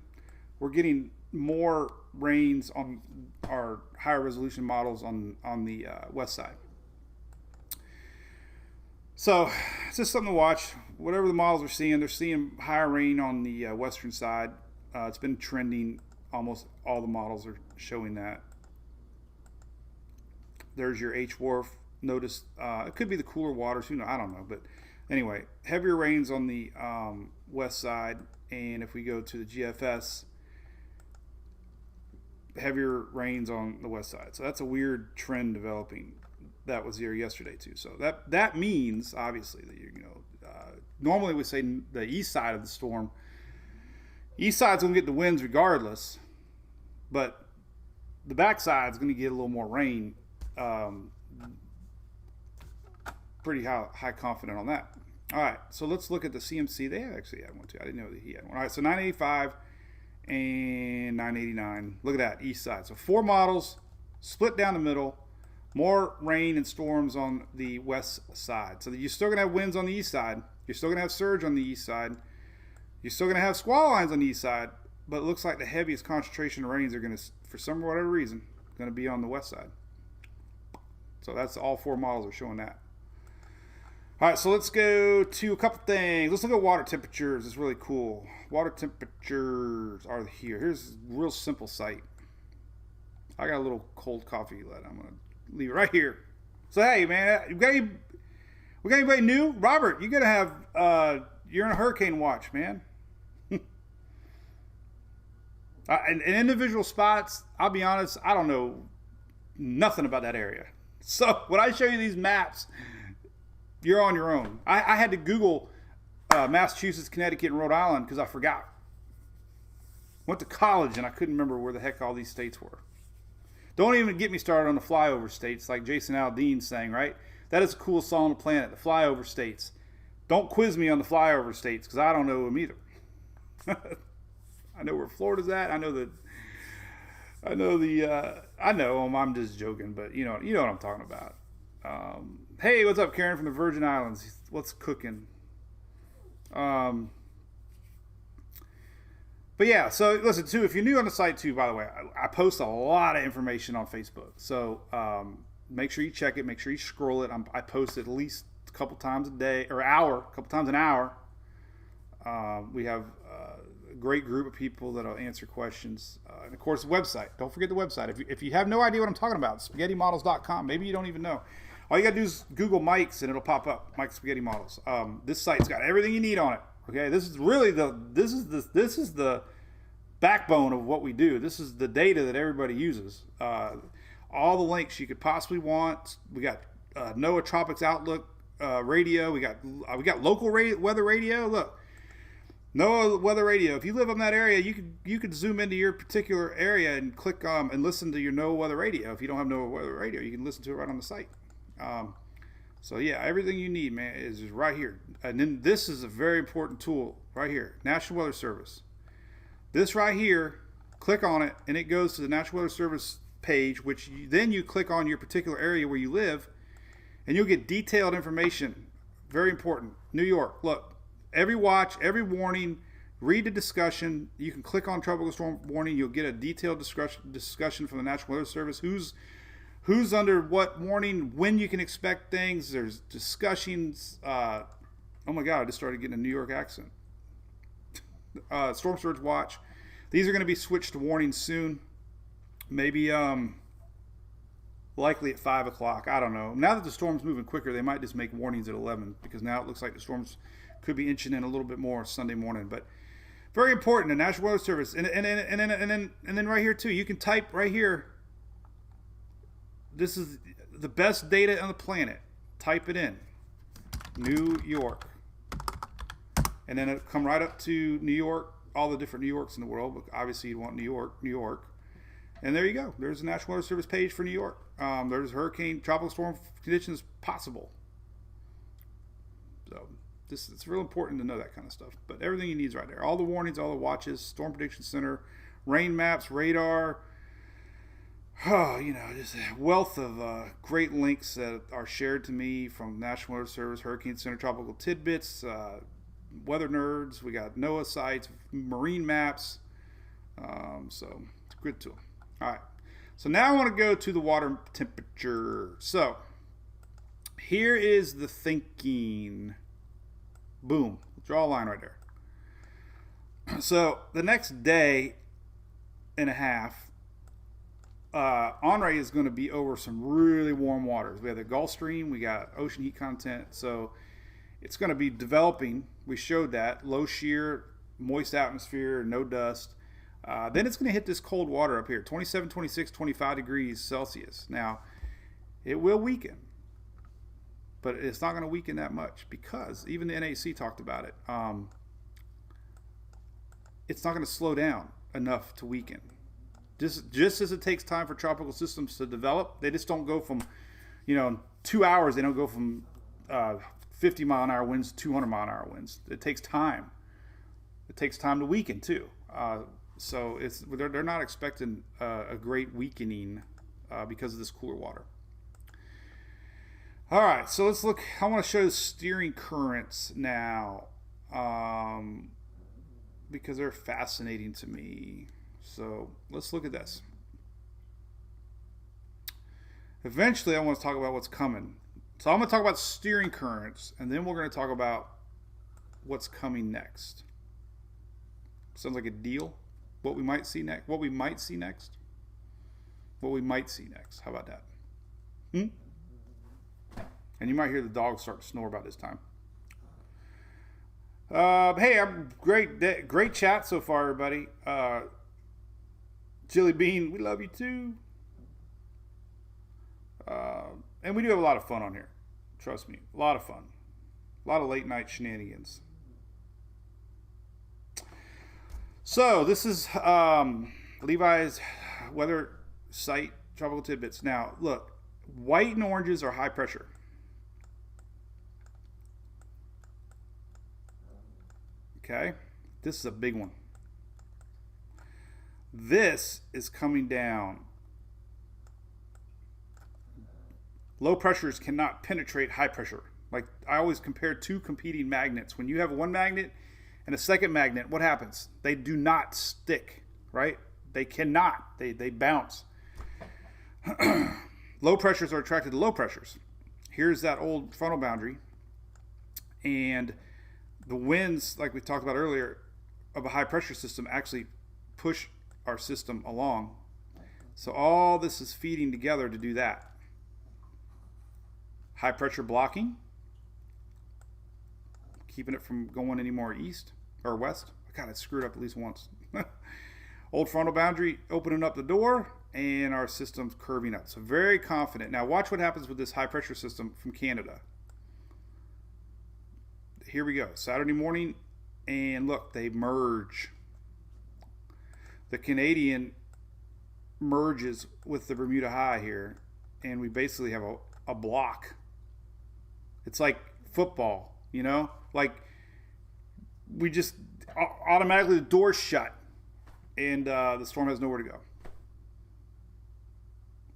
we're getting more rains on our higher resolution models on the west side. So it's just something to watch. Whatever the models are seeing, they're seeing higher rain on the western side. It's been trending. Almost all the models are showing that. There's your H-Wharf. Notice it could be the cooler waters. Who knows? I don't know. But anyway, heavier rains on the west side. And if we go to the GFS, heavier rains on the west side. So that's a weird trend developing. That was here yesterday too. So that means obviously that normally we say the east side of the storm. East side's gonna get the winds regardless, but the back side's gonna get a little more rain. Pretty high confident on that. All right, so let's look at the CMC. They actually had one too. I didn't know that he had one. All right, so 985 and 989. Look at that east side. So 4 models split down the middle. More rain and storms on the west side. So you're still going to have winds on the east side. You're still going to have surge on the east side. You're still going to have squall lines on the east side. But it looks like the heaviest concentration of rains are going to, for some whatever reason, going to be on the west side. So that's all 4 models are showing that. All right, so let's go to a couple things. Let's look at water temperatures. It's really cool. Water temperatures are here. Here's a real simple site. I got a little cold coffee that I'm going to leave it right here. So hey, man, we got anybody new? Robert, you gotta have you're in a hurricane watch, man. And individual spots, I'll be honest, I don't know nothing about that area. So when I show you these maps, you're on your own. I had to Google Massachusetts, Connecticut, and Rhode Island because I forgot. Went to college and I couldn't remember where the heck all these states were. Don't even get me started on the flyover states like Jason Aldean's saying, right? That is the coolest song on the planet, the flyover states. Don't quiz me on the flyover states because I don't know them either. I know where Florida's at. I know them. I'm just joking, but you know what I'm talking about. Hey, what's up, Karen from the Virgin Islands? What's cooking? But yeah, so listen, too, if you're new on the site, too, by the way, I post a lot of information on Facebook. So make sure you check it. Make sure you scroll it. I post it at least a couple times a day, or a couple times an hour. We have a great group of people that will answer questions. And, of course, the website. Don't forget the website. If you have no idea what I'm talking about, spaghettimodels.com. Maybe you don't even know. All you got to do is Google Mike's, and it'll pop up, Mike's Spaghetti Models. This site's got everything you need on it. Okay, this is really this is the backbone of what we do. This is the data that everybody uses. All the links you could possibly want. We got NOAA Tropics Outlook radio. We got local weather radio. Look, NOAA weather radio. If you live in that area, you could zoom into your particular area and click and listen to your NOAA weather radio. If you don't have NOAA weather radio, you can listen to it right on the site. So yeah, everything you need, man, is right here. And then this is a very important tool right here, National Weather Service. This right here, click on it, and it goes to the National Weather Service page, which then you click on your particular area where you live, and you'll get detailed information. Very important. New York, look, every watch, every warning, read the discussion. You can click on tropical storm warning. You'll get a detailed discussion from the National Weather Service. Who's under what warning, when you can expect things. There's discussions. Oh my God, I just started getting a New York accent. Storm surge watch. These are going to be switched to warnings soon. Maybe likely at 5 o'clock. I don't know. Now that the storm's moving quicker, they might just make warnings at 11, because now it looks like the storms could be inching in a little bit more Sunday morning. But very important, the National Weather Service. And then right here too, you can type right here. This is the best data on the planet. Type it in. New York. And then it'll come right up to New York, all the different New Yorks in the world. But obviously you want New York. And there you go. There's the National Weather Service page for New York. There's hurricane, tropical storm conditions possible. So it's real important to know that kind of stuff. But everything you need is right there. All the warnings, all the watches, Storm Prediction Center, rain maps, radar. Oh, just a wealth of great links that are shared to me from National Weather Service, Hurricane Center, Tropical Tidbits, Weather Nerds. We got NOAA sites, marine maps. So it's a good tool. All right. So now I want to go to the water temperature. So here is the thinking. Boom. Draw a line right there. So the next day and a half, Enray is going to be over some really warm waters. We have the Gulf Stream, we got ocean heat content, so it's going to be developing. We showed that low shear, moist atmosphere, no dust. Then it's going to hit this cold water up here, 27, 26, 25 degrees Celsius. Now, it will weaken, but it's not going to weaken that much, because even the NAC talked about it. It's not going to slow down enough to weaken. Just as it takes time for tropical systems to develop, they just don't go from, 2 hours, they don't go from 50 mile an hour winds to 200 mile an hour winds. It takes time. It takes time to weaken too. So they're not expecting a great weakening because of this cooler water. All right, so let's look. I want to show the steering currents now because they're fascinating to me. So let's look at this. Eventually, I want to talk about what's coming. So I'm going to talk about steering currents, and then we're going to talk about what's coming next. Sounds like a deal. What we might see next. What we might see next. What we might see next. How about that? And you might hear the dogs start to snore about this time. Hey, I'm great chat so far, everybody. Chili Bean, we love you too. And we do have a lot of fun on here. Trust me, a lot of fun. A lot of late night shenanigans. So this is Levi's weather site, Tropical Tidbits. Now, look, white and oranges are high pressure. Okay, this is a big one. This is coming down. Low pressures cannot penetrate high pressure. Like I always compare two competing magnets. When you have one magnet and a second magnet, what happens? They do not stick, right? They cannot. They bounce. Low pressures are attracted to low pressures. Here's that old frontal boundary. And the winds, like we talked about earlier, of a high pressure system actually push our system along. So all this is feeding together to do that. High pressure blocking, keeping it from going any more east or west. God, I screwed up at least once. Old frontal boundary opening up the door, and our system's curving up. So very confident. Now watch what happens with this high pressure system from Canada. Here we go. Saturday morning, and look, they merge. The Canadian merges with the Bermuda High here, and we basically have a block It's like football, like we just automatically the door's shut and the storm has nowhere to go.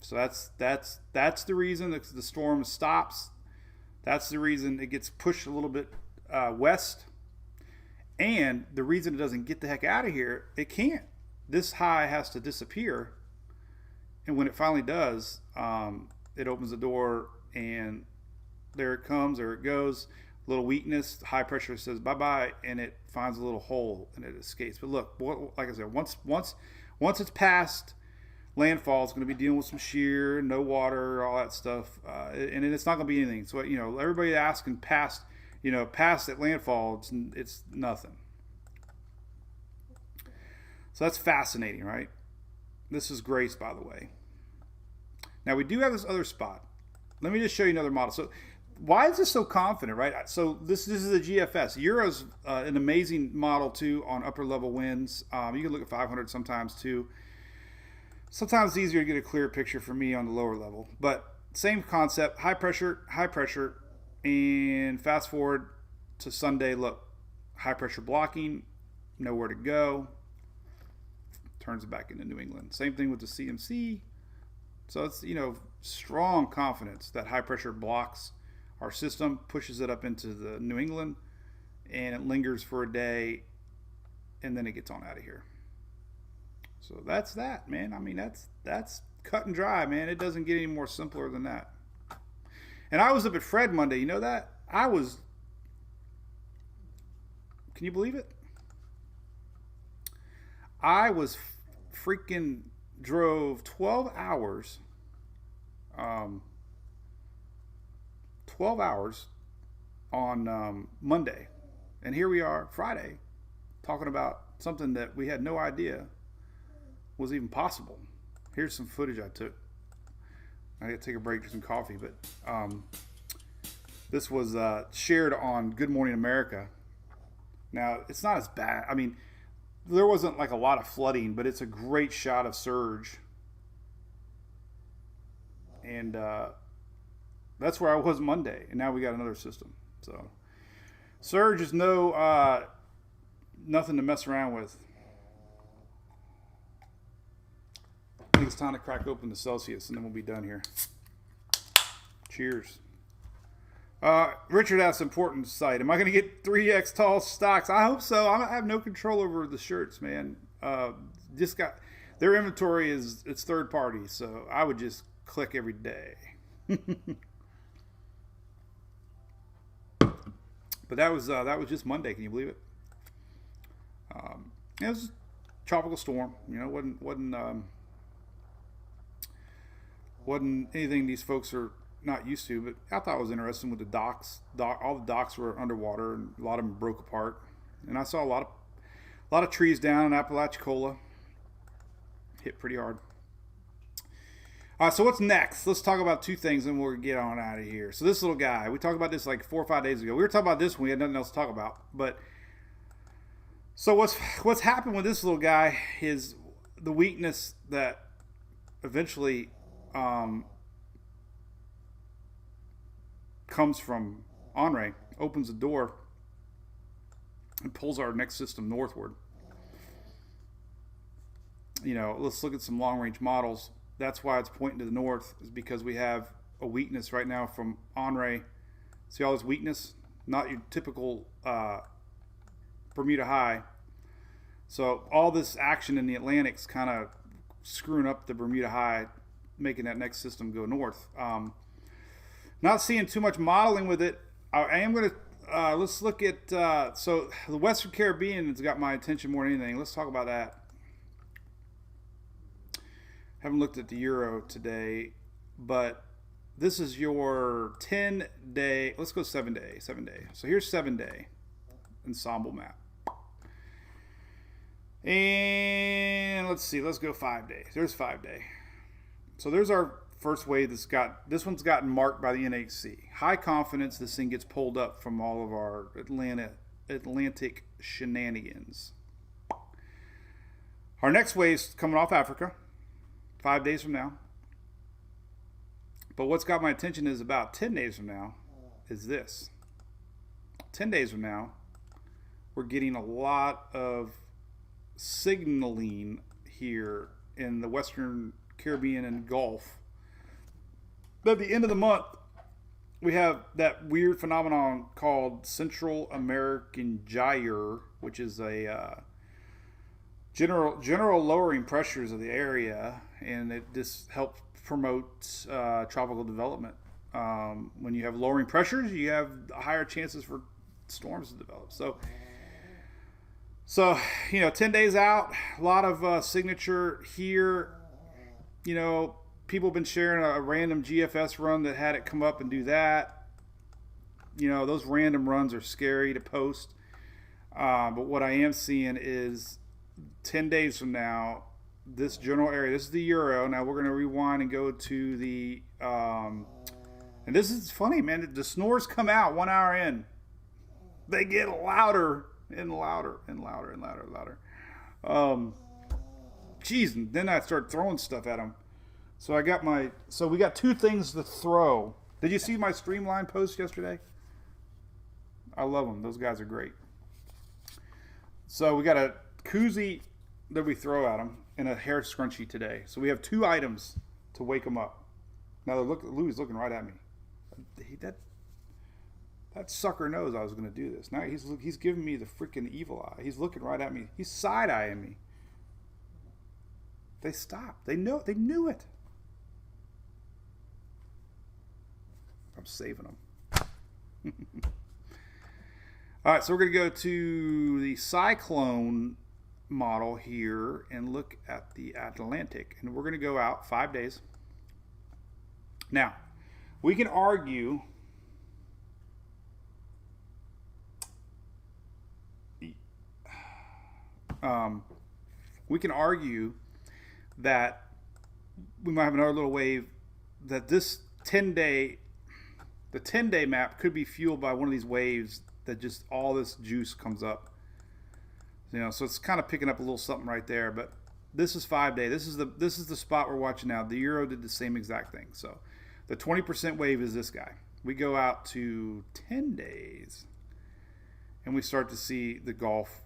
So that's the reason that the storm stops. That's the reason it gets pushed a little bit west. And the reason it doesn't get the heck out of here, it can't. This high has to disappear. And when it finally does, it opens the door and there it comes, or it goes. A little weakness, high pressure says bye-bye, and it finds a little hole and it escapes. But look, like I said, once it's past landfall, it's going to be dealing with some shear, no water, all that stuff, and then it's not going to be anything. So everybody asking past at landfall, it's nothing. So that's fascinating, right? This is Grace, by the way. Now we do have this other spot. Let me just show you another model. So why is this so confident, right? So this is a GFS. Euro's an amazing model too on upper level winds. You can look at 500 sometimes too. Sometimes it's easier to get a clear picture for me on the lower level, but same concept, high pressure, and fast forward to Sunday, look, high pressure blocking, nowhere to go, turns it back into New England. Same thing with the CMC. So it's, strong confidence that high pressure blocks our system, pushes it up into the New England, and it lingers for a day, and then it gets on out of here. So that's that, man. I mean, that's cut and dry, man. It doesn't get any more simpler than that. And I was up at Fred Monday. You know that? Can you believe it? I was freaking drove 12 hours. 12 hours on Monday. And here we are, Friday, talking about something that we had no idea was even possible. Here's some footage I took. I got to take a break for some coffee, but this was shared on Good Morning America. Now, it's not as bad. I mean, there wasn't like a lot of flooding, but it's a great shot of surge. And that's where I was Monday, and now we got another system. So surge is nothing to mess around with. I think it's time to crack open the Celsius, and then we'll be done here. Cheers. Richard asked an important site. Am I going to get 3X tall stocks? I hope so. I have no control over the shirts, man. Their inventory it's third party, so I would just click every day. But that was just Monday. Can you believe it? It was a tropical storm. Wasn't anything these folks are not used to. But I thought it was interesting with the docks. All the docks were underwater, and a lot of them broke apart. And I saw a lot of trees down in Apalachicola hit pretty hard. So what's next? Let's talk about two things and we'll get on out of here. So this little guy, we talked about this like 4 or 5 days ago. We were talking about this when we had nothing else to talk about. But so what's happened with this little guy is the weakness that eventually comes from Enray, opens the door and pulls our next system northward. Let's look at some long-range models. That's why it's pointing to the north, is because we have a weakness right now from Enray. See all this weakness? Not your typical Bermuda high. So all this action in the Atlantic's kind of screwing up the Bermuda high, making that next system go north. Not seeing too much modeling with it. I am going to, let's look at, so the Western Caribbean has got my attention more than anything. Let's talk about that. Haven't looked at the Euro today, but this is your 10-day, let's go 7 day. So here's 7 day Ensemble map. And let's see, let's go 5 days. There's 5 day. So there's our first wave this one's gotten marked by the NHC. High confidence this thing gets pulled up from all of our Atlantic shenanigans. Our next wave's coming off Africa 5 days from now. But what's got my attention is about 10 days from now. is this. 10 days from now, we're getting a lot of signaling here in the Western Caribbean and Gulf. But at the end of the month, we have that weird phenomenon called Central American Gyre, which is a general lowering pressures of the area, and it just helps promote tropical development. When you have lowering pressures, you have higher chances for storms to develop. So 10 days out, a lot of signature here. People have been sharing a random GFS run that had it come up and do that. Those random runs are scary to post. But what I am seeing is 10 days from now, this general area, this is the Euro. Now we're going to rewind and go to the, and this is funny, man. The snores come out 1 hour in. They get louder and louder and louder and louder and louder. Geez, and then I start throwing stuff at them. So we got two things to throw. Did you see my Streamline post yesterday? I love them. Those guys are great. So we got a koozie that we throw at them and a hair scrunchie today. So we have two items to wake them up. Now Louis looking right at me. That sucker knows I was going to do this. Now he's giving me the freaking evil eye. He's looking right at me. He's side-eyeing me. They stopped. They knew it. I'm saving them. All right, so we're going to go to the Cyclone model here and look at the Atlantic. And we're going to go out 5 days. Now, we can argue that we might have another little wave, that this 10-day map could be fueled by one of these waves that just all this juice comes up. So it's kind of picking up a little something right there. But this is 5 day. This is the spot we're watching now. The Euro did the same exact thing. So the 20% wave is this guy. We go out to 10 days, and we start to see the Gulf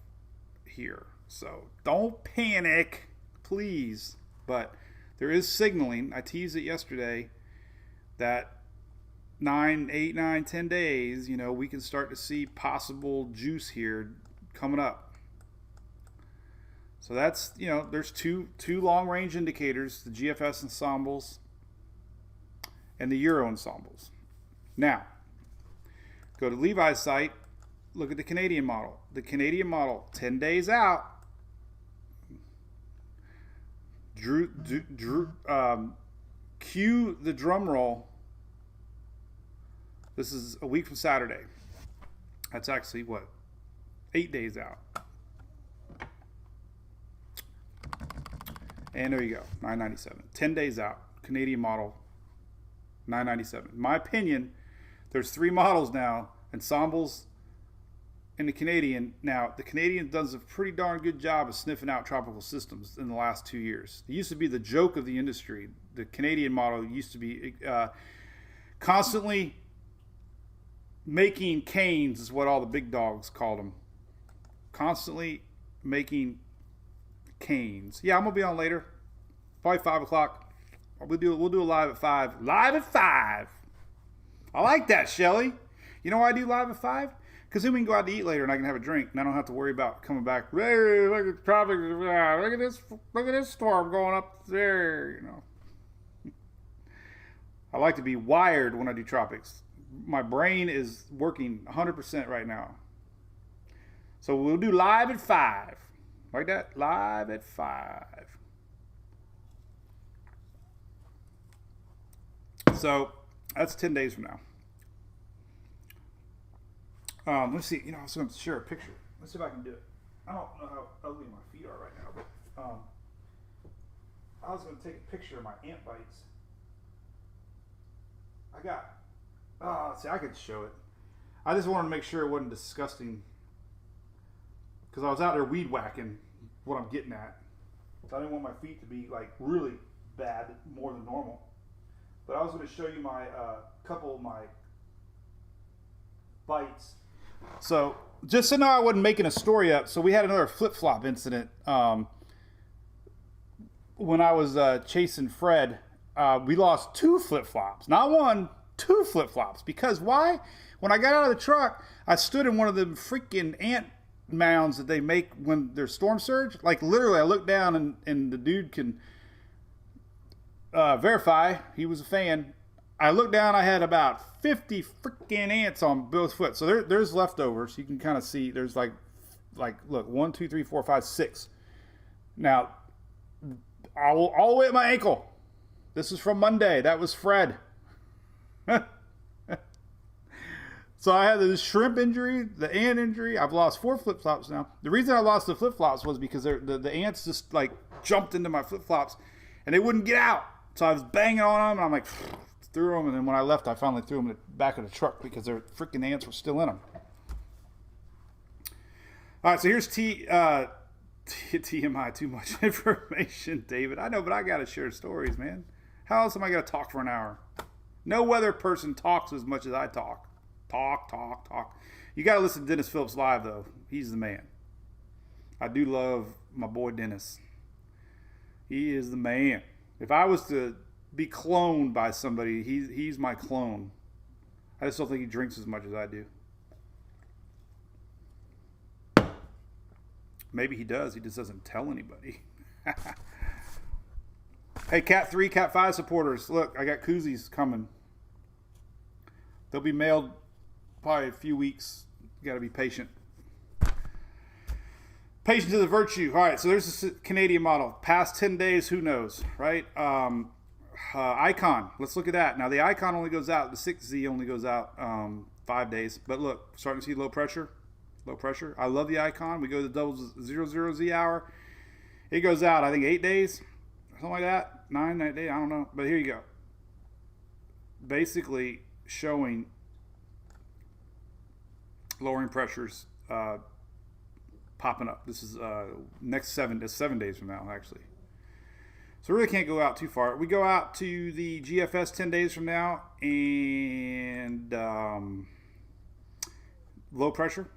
here. So don't panic, please. But there is signaling. I teased it yesterday that 8, 9, 10 days, we can start to see possible juice here coming up. So that's, there's two long range indicators, the GFS ensembles and the Euro ensembles. Now, go to Levi's site, look at the Canadian model. The Canadian model, 10 days out, cue the drum roll. This is a week from Saturday. That's actually 8 days out. And there you go, 997. 10 days out, Canadian model, 997. In my opinion, there's 3 models now, ensembles and the Canadian. Now, the Canadian does a pretty darn good job of sniffing out tropical systems in the last 2 years. It used to be the joke of the industry. The Canadian model used to be constantly making canes, is what all the big dogs called them. Constantly making canes. Yeah, I'm gonna be on later, probably 5 o'clock. We'll do a live at 5. Live at 5. I like that, Shelly. You know why I do live at 5? Because then we can go out to eat later, and I can have a drink, and I don't have to worry about coming back. Hey, look at traffic. Look at this storm going up there. I like to be wired when I do tropics. My brain is working 100% right now. So we'll do live at 5. Like that? Live at 5. So that's 10 days from now. Let's see. I was going to share a picture. Let's see if I can do it. I don't know how ugly my feet are right now, but I was going to take a picture of my ant bites. I could show it. I just wanted to make sure it wasn't disgusting, because I was out there weed whacking, what I'm getting at. So I didn't want my feet to be really bad, more than normal. But I was going to show you my couple of my bites. So just so now I wasn't making a story up. So we had another flip-flop incident when I was chasing Fred. We lost 2 flip-flops, not 1, 2 flip-flops. Because why? When I got out of the truck, I stood in one of the freaking ant mounds that they make when there's storm surge. Like literally, I looked down and the dude can verify. He was a fan. I looked down. I had about 50 freaking ants on both foot. So there's leftovers. You can kind of see. There's like look, 1, 2, 3, 4, 5, 6. Now, all the way at my ankle. This is from Monday. That was Fred. So I had the shrimp injury, the ant injury. I've lost 4 flip-flops now. The reason I lost the flip-flops was because the ants just like jumped into my flip-flops and they wouldn't get out. So I was banging on them and I'm like, threw them. And then when I left, I finally threw them in the back of the truck because their freaking ants were still in them. All right, so here's TMI, too much information, David. I know, but I got to share stories, man. How else am I going to talk for an hour? No other person talks as much as I talk. Talk. You got to listen to Dennis Phillips live, though. He's the man. I do love my boy Dennis. He is the man. If I was to be cloned by somebody, he's my clone. I just don't think he drinks as much as I do. Maybe he does. He just doesn't tell anybody. Hey, Cat 3, Cat 5 supporters. Look, I got koozies coming. They'll be mailed probably a few weeks. You got to be patient. Patience is a virtue. All right, so there's a Canadian model. Past 10 days, who knows, right? Icon. Let's look at that. Now, the Icon only goes out. The 6Z only goes out 5 days. But look, starting to see low pressure. Low pressure. I love the Icon. We go to the double 00Z hour. It goes out, I think, 8 days. Something like that. 9 days. I don't know. But here you go. Basically showing lowering pressures popping up. This is next 7 days from now, actually. So we really can't go out too far. We go out to the GFS 10 days from now and low pressure.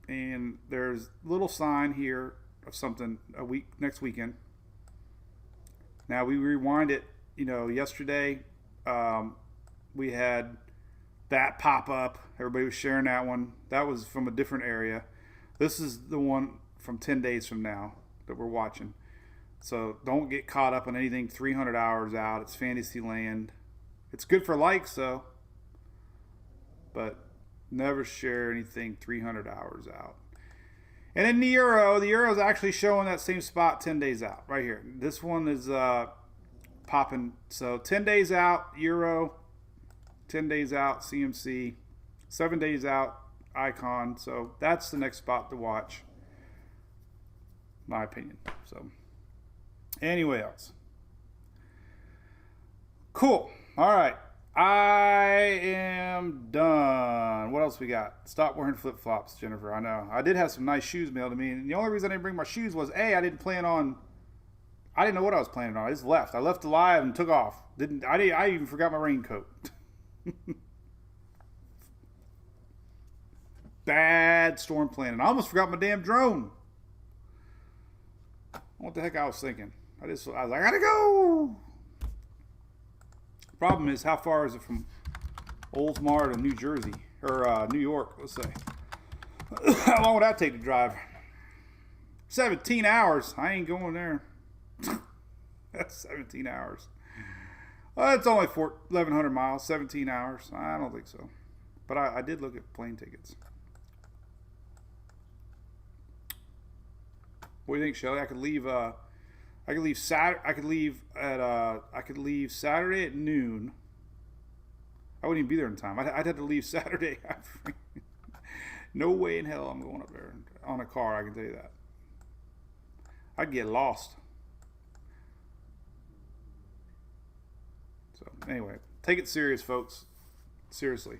And there's a little sign here of something next weekend. Now we rewind it, yesterday we had that pop up. Everybody was sharing that one. That was from a different area. This is the one from 10 days from now that we're watching. So don't get caught up on anything 300 hours out. It's fantasy land. It's good for likes, though. But never share anything 300 hours out. And in the Euro is actually showing that same spot 10 days out. Right here. This one is popping. So 10 days out, Euro. 10 days out, CMC. 7 days out, Icon. So that's the next spot to watch. My opinion. So anyway else. Cool. All right. I am done. What else we got? Stop wearing flip-flops, Jennifer. I know. I did have some nice shoes mailed to me. And the only reason I didn't bring my shoes was, I didn't know what I was planning on. I just left. I left alive and took off. I even forgot my raincoat. Bad storm planning. I almost forgot my damn drone. What the heck I was thinking? I was like, I gotta go. Problem is, how far is it from Oldsmar to New Jersey or New York? Let's say. How long would that take to drive? 17 hours. I ain't going there. That's 17 hours. Well, it's only 1,100 miles. 17 hours. I don't think so. But I did look at plane tickets. What do you think, Shelly? I could leave Saturday at noon. I wouldn't even be there in time. I'd have to leave Saturday. No way in hell I'm going up there on a car, I can tell you that. I'd get lost. So anyway, take it serious, folks. Seriously.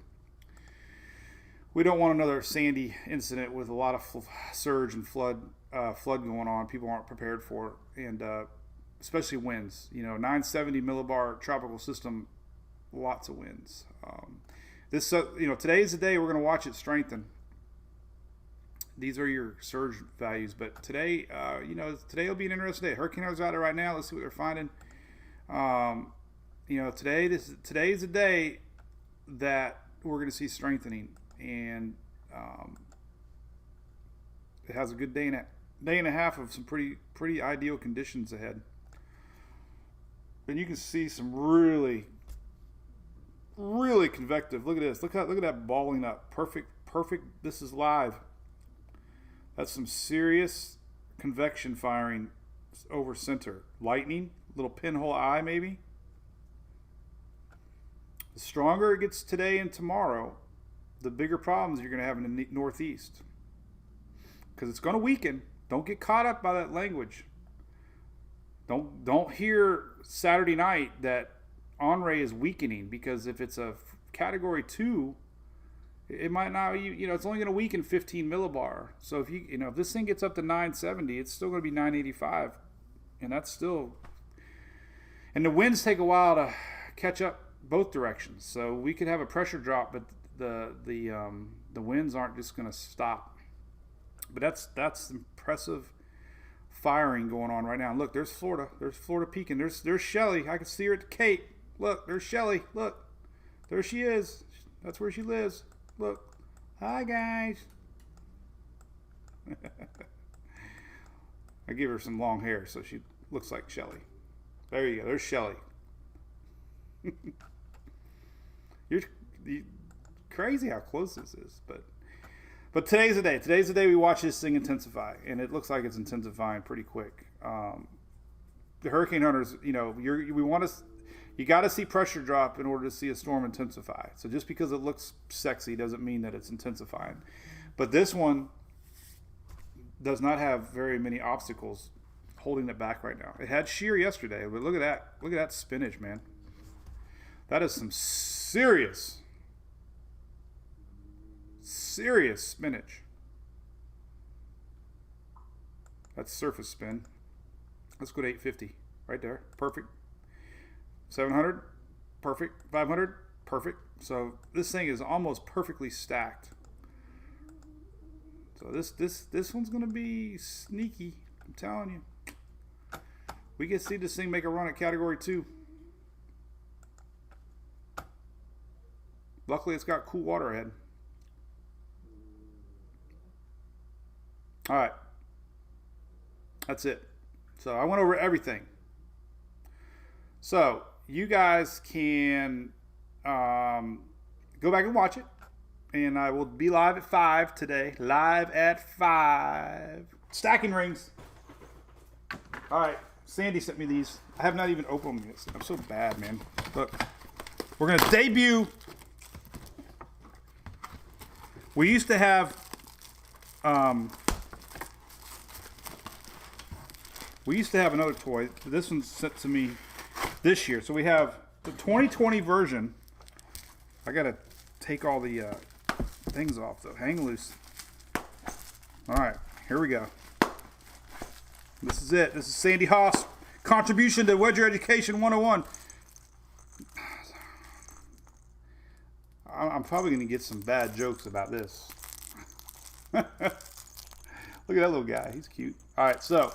We don't want another Sandy incident with a lot of surge and flood going on. People aren't prepared for it, and especially winds. 970 millibar tropical system, lots of winds. This, today is the day we're going to watch it strengthen. These are your surge values, but today, today will be an interesting day. Hurricane Hunter's out there right now. Let's see what they're finding. Today is the day that we're going to see strengthening, and it has a good day and a half of some pretty ideal conditions ahead. And you can see some really convective. Look at this. Look at that balling up. Perfect. This is live. That's some serious convection firing over center. Lightning, little pinhole eye maybe. The stronger it gets today and tomorrow, the bigger problems you're going to have in the northeast. Because it's going to weaken. Don't get caught up by that language. Don't hear Saturday night that Enray is weakening, because if it's a category 2, it might not, it's only going to weaken 15 millibar. So if this thing gets up to 970, it's still going to be 985, and that's still. And the winds take a while to catch up both directions. So we could have a pressure drop, but the winds aren't just going to stop. But that's impressive firing going on right now. Look, there's Florida. There's Florida peaking. There's Shelly. I can see her at the Cape. Look, there's Shelly. Look, there she is. That's where she lives. Look. Hi, guys. I give her some long hair so she looks like Shelly. There you go. There's Shelly. You're crazy how close this is, but today's the day. Today's the day we watch this thing intensify, and it looks like it's intensifying pretty quick. The Hurricane Hunters, you got to see pressure drop in order to see a storm intensify. So just because it looks sexy doesn't mean that it's intensifying. But this one does not have very many obstacles holding it back right now. It had shear yesterday, but look at that. Look at that spinach, man. That is some serious spinach. That's surface spin. Let's go to 850 right there. Perfect. 700, perfect. 500, perfect. So this thing is almost perfectly stacked. So this one's gonna be sneaky. I'm telling you. We can see this thing make a run at category 2. Luckily, it's got cool water ahead. All right. That's it. So I went over everything. So you guys can go back and watch it. And I will be live at 5 today. Live at 5. Stacking rings. All right. Sandy sent me these. I have not even opened them yet. I'm so bad, man. Look. We're going to debut. We used to have another toy. This one's sent to me this year. So we have the 2020 version. I got to take all the things off, though. Hang loose. All right, here we go. This is it. This is Sandy Haas' contribution to Wedger Education 101. I'm probably going to get some bad jokes about this. Look at that little guy. He's cute. All right, so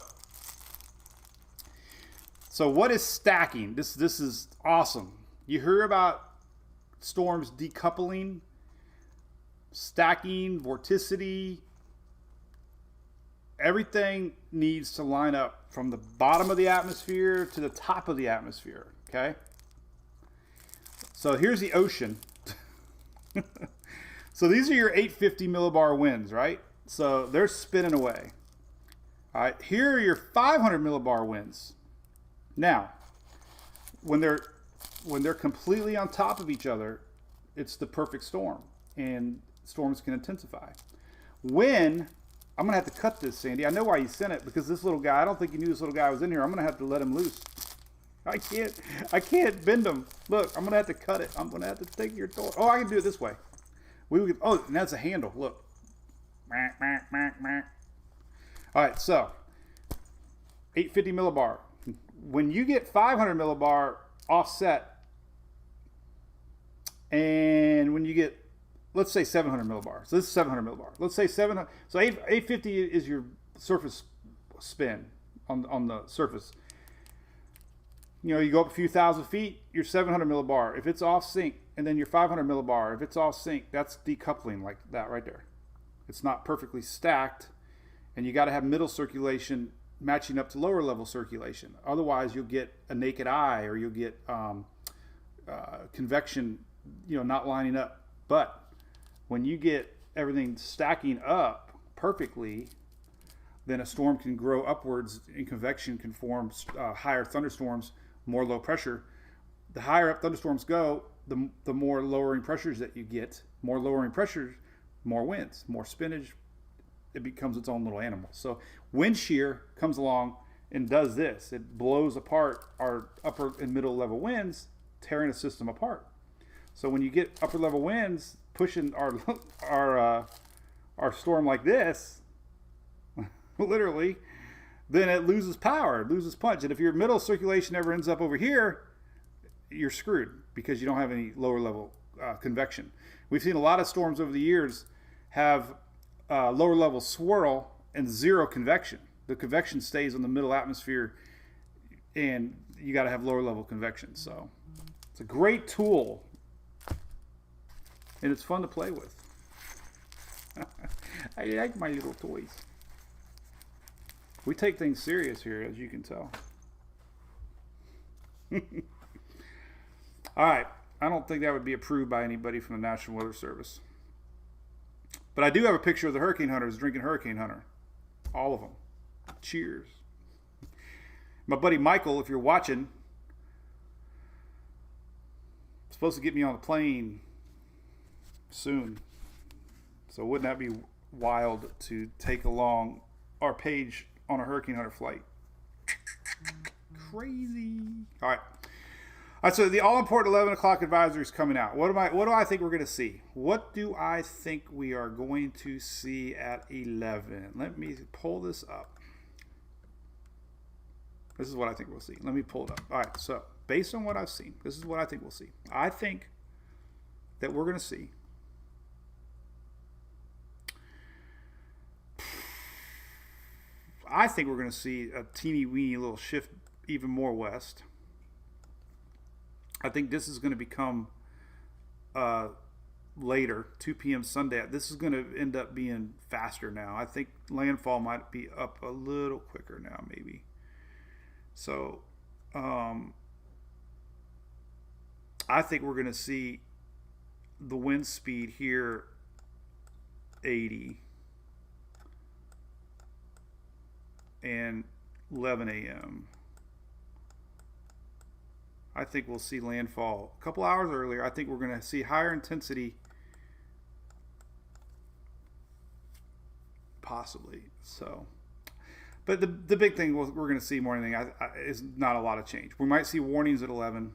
what is stacking? This is awesome. You hear about storms decoupling, stacking, vorticity. Everything needs to line up from the bottom of the atmosphere to the top of the atmosphere, okay? So here's the ocean. So these are your 850 millibar winds, right? So they're spinning away. All right, here are your 500 millibar winds. Now, when they're completely on top of each other, it's the perfect storm, and storms can intensify. When I'm gonna have to cut this, Sandy. I know why you sent it, because this little guy. I don't think you knew this little guy was in here. I'm gonna have to let him loose. I can't bend them. Look, I'm gonna have to cut it. I'm gonna have to take your toy. Oh, I can do it this way. Oh, and that's a handle. Look. All right, so 850 millibar. When you get 500 millibar offset, And when you get, let's say 700 millibar. So this is 700 millibar. Let's say 700. So 850 is your surface spin on the surface. You know, you go up a few thousand feet, you're 700 millibar. If it's off sync, and then you're 500 millibar. If it's off sync, that's decoupling like that right there. It's not perfectly stacked, and you got to have middle circulation matching up to lower level circulation. Otherwise, you'll get a naked eye, or you'll get convection, you know, not lining up. But when you get everything stacking up perfectly, then a storm can grow upwards, and convection can form higher thunderstorms, more low pressure. The higher up thunderstorms go, the more lowering pressures that you get. More lowering pressures, more winds, more spinach. It becomes its own little animal. So wind shear comes along and does this. It blows apart our upper and middle level winds, tearing the system apart. So when you get upper level winds pushing our storm like this, literally, then it loses power, it loses punch. And if your middle circulation ever ends up over here, you're screwed because you don't have any lower level convection. We've seen a lot of storms over the years have lower level swirl and zero convection. The convection stays in the middle atmosphere, and you got to have lower level convection. So it's a great tool, and it's fun to play with. I like my little toys. We take things serious here, as you can tell. All right. I don't think that would be approved by anybody from the National Weather Service. But I do have a picture of the hurricane hunters drinking Hurricane Hunter. All of them. Cheers. My buddy Michael, if you're watching, is supposed to get me on the plane soon. So wouldn't that be wild to take along our page on a Hurricane Hunter flight? Crazy. All right. All right, so the all-important 11 o'clock advisory is coming out. What do I think we're going to see? What do I think we are going to see at 11? Let me pull this up. This is what I think we'll see. Let me pull it up. All right, so based on what I've seen, this is what I think we'll see. I think that we're going to see a teeny weeny little shift even more west. I think this is going to become later, 2 p.m. Sunday. This is going to end up being faster now. I think landfall might be up a little quicker now, maybe. So I think we're going to see the wind speed here 80 and 11 a.m. I think we'll see landfall a couple hours earlier. I think we're going to see higher intensity, possibly. So, but the big thing we're going to see more than anything is not a lot of change. We might see warnings at 11,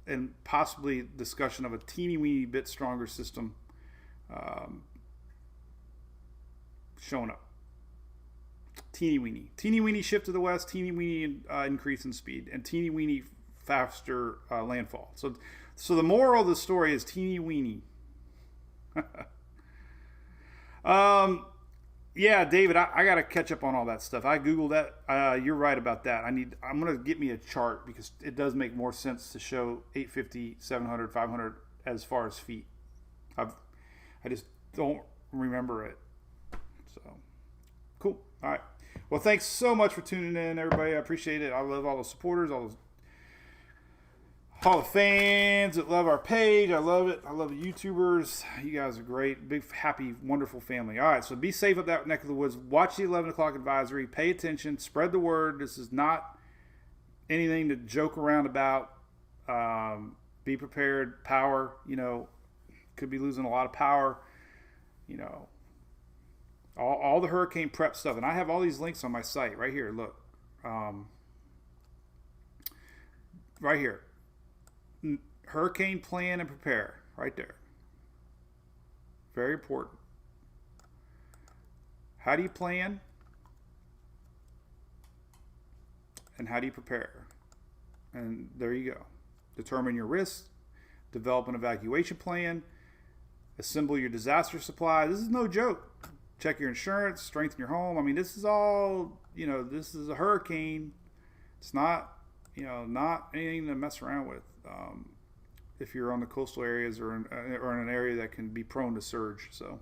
and possibly discussion of a teeny weeny bit stronger system showing up. Teeny weeny shift to the west, teeny weeny increase in speed, and teeny weeny faster landfall. So the moral of the story is teeny weeny. Yeah, David, I got to catch up on all that stuff. I Googled that. You're right about that. I'm going to get me a chart because it does make more sense to show 850, 700, 500 as far as feet. I just don't remember it. So, cool. All right. Well, thanks so much for tuning in, everybody. I appreciate it. I love all the supporters, all the fans that love our page. I love it. I love the YouTubers. You guys are great. Big, happy, wonderful family. All right, so be safe up that neck of the woods. Watch the 11 o'clock advisory. Pay attention. Spread the word. This is not anything to joke around about. Be prepared. Power, could be losing a lot of power. All the hurricane prep stuff. And I have all these links on my site right here. Look. Right here. Hurricane plan and prepare. Right there. Very important. How do you plan? And how do you prepare? And there you go. Determine your risks. develop an evacuation plan, assemble your disaster supply. This is no joke. Check your insurance, strengthen your home. I mean, this is all, this is a hurricane. It's not, not anything to mess around with. If you're on the coastal areas or in an area that can be prone to surge. So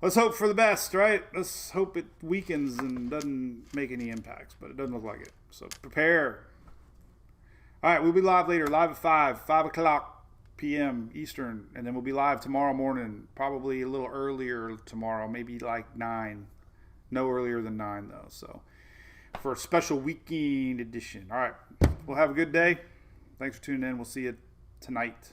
let's hope for the best, right? Let's hope it weakens and doesn't make any impacts, but it doesn't look like it. So prepare. All right, we'll be live later, live at 5 o'clock p.m. Eastern, and then we'll be live tomorrow morning, probably a little earlier tomorrow, maybe like 9. No earlier than 9, though. So for a special weekend edition. All right, we'll have a good day. Thanks for tuning in. We'll see you tonight.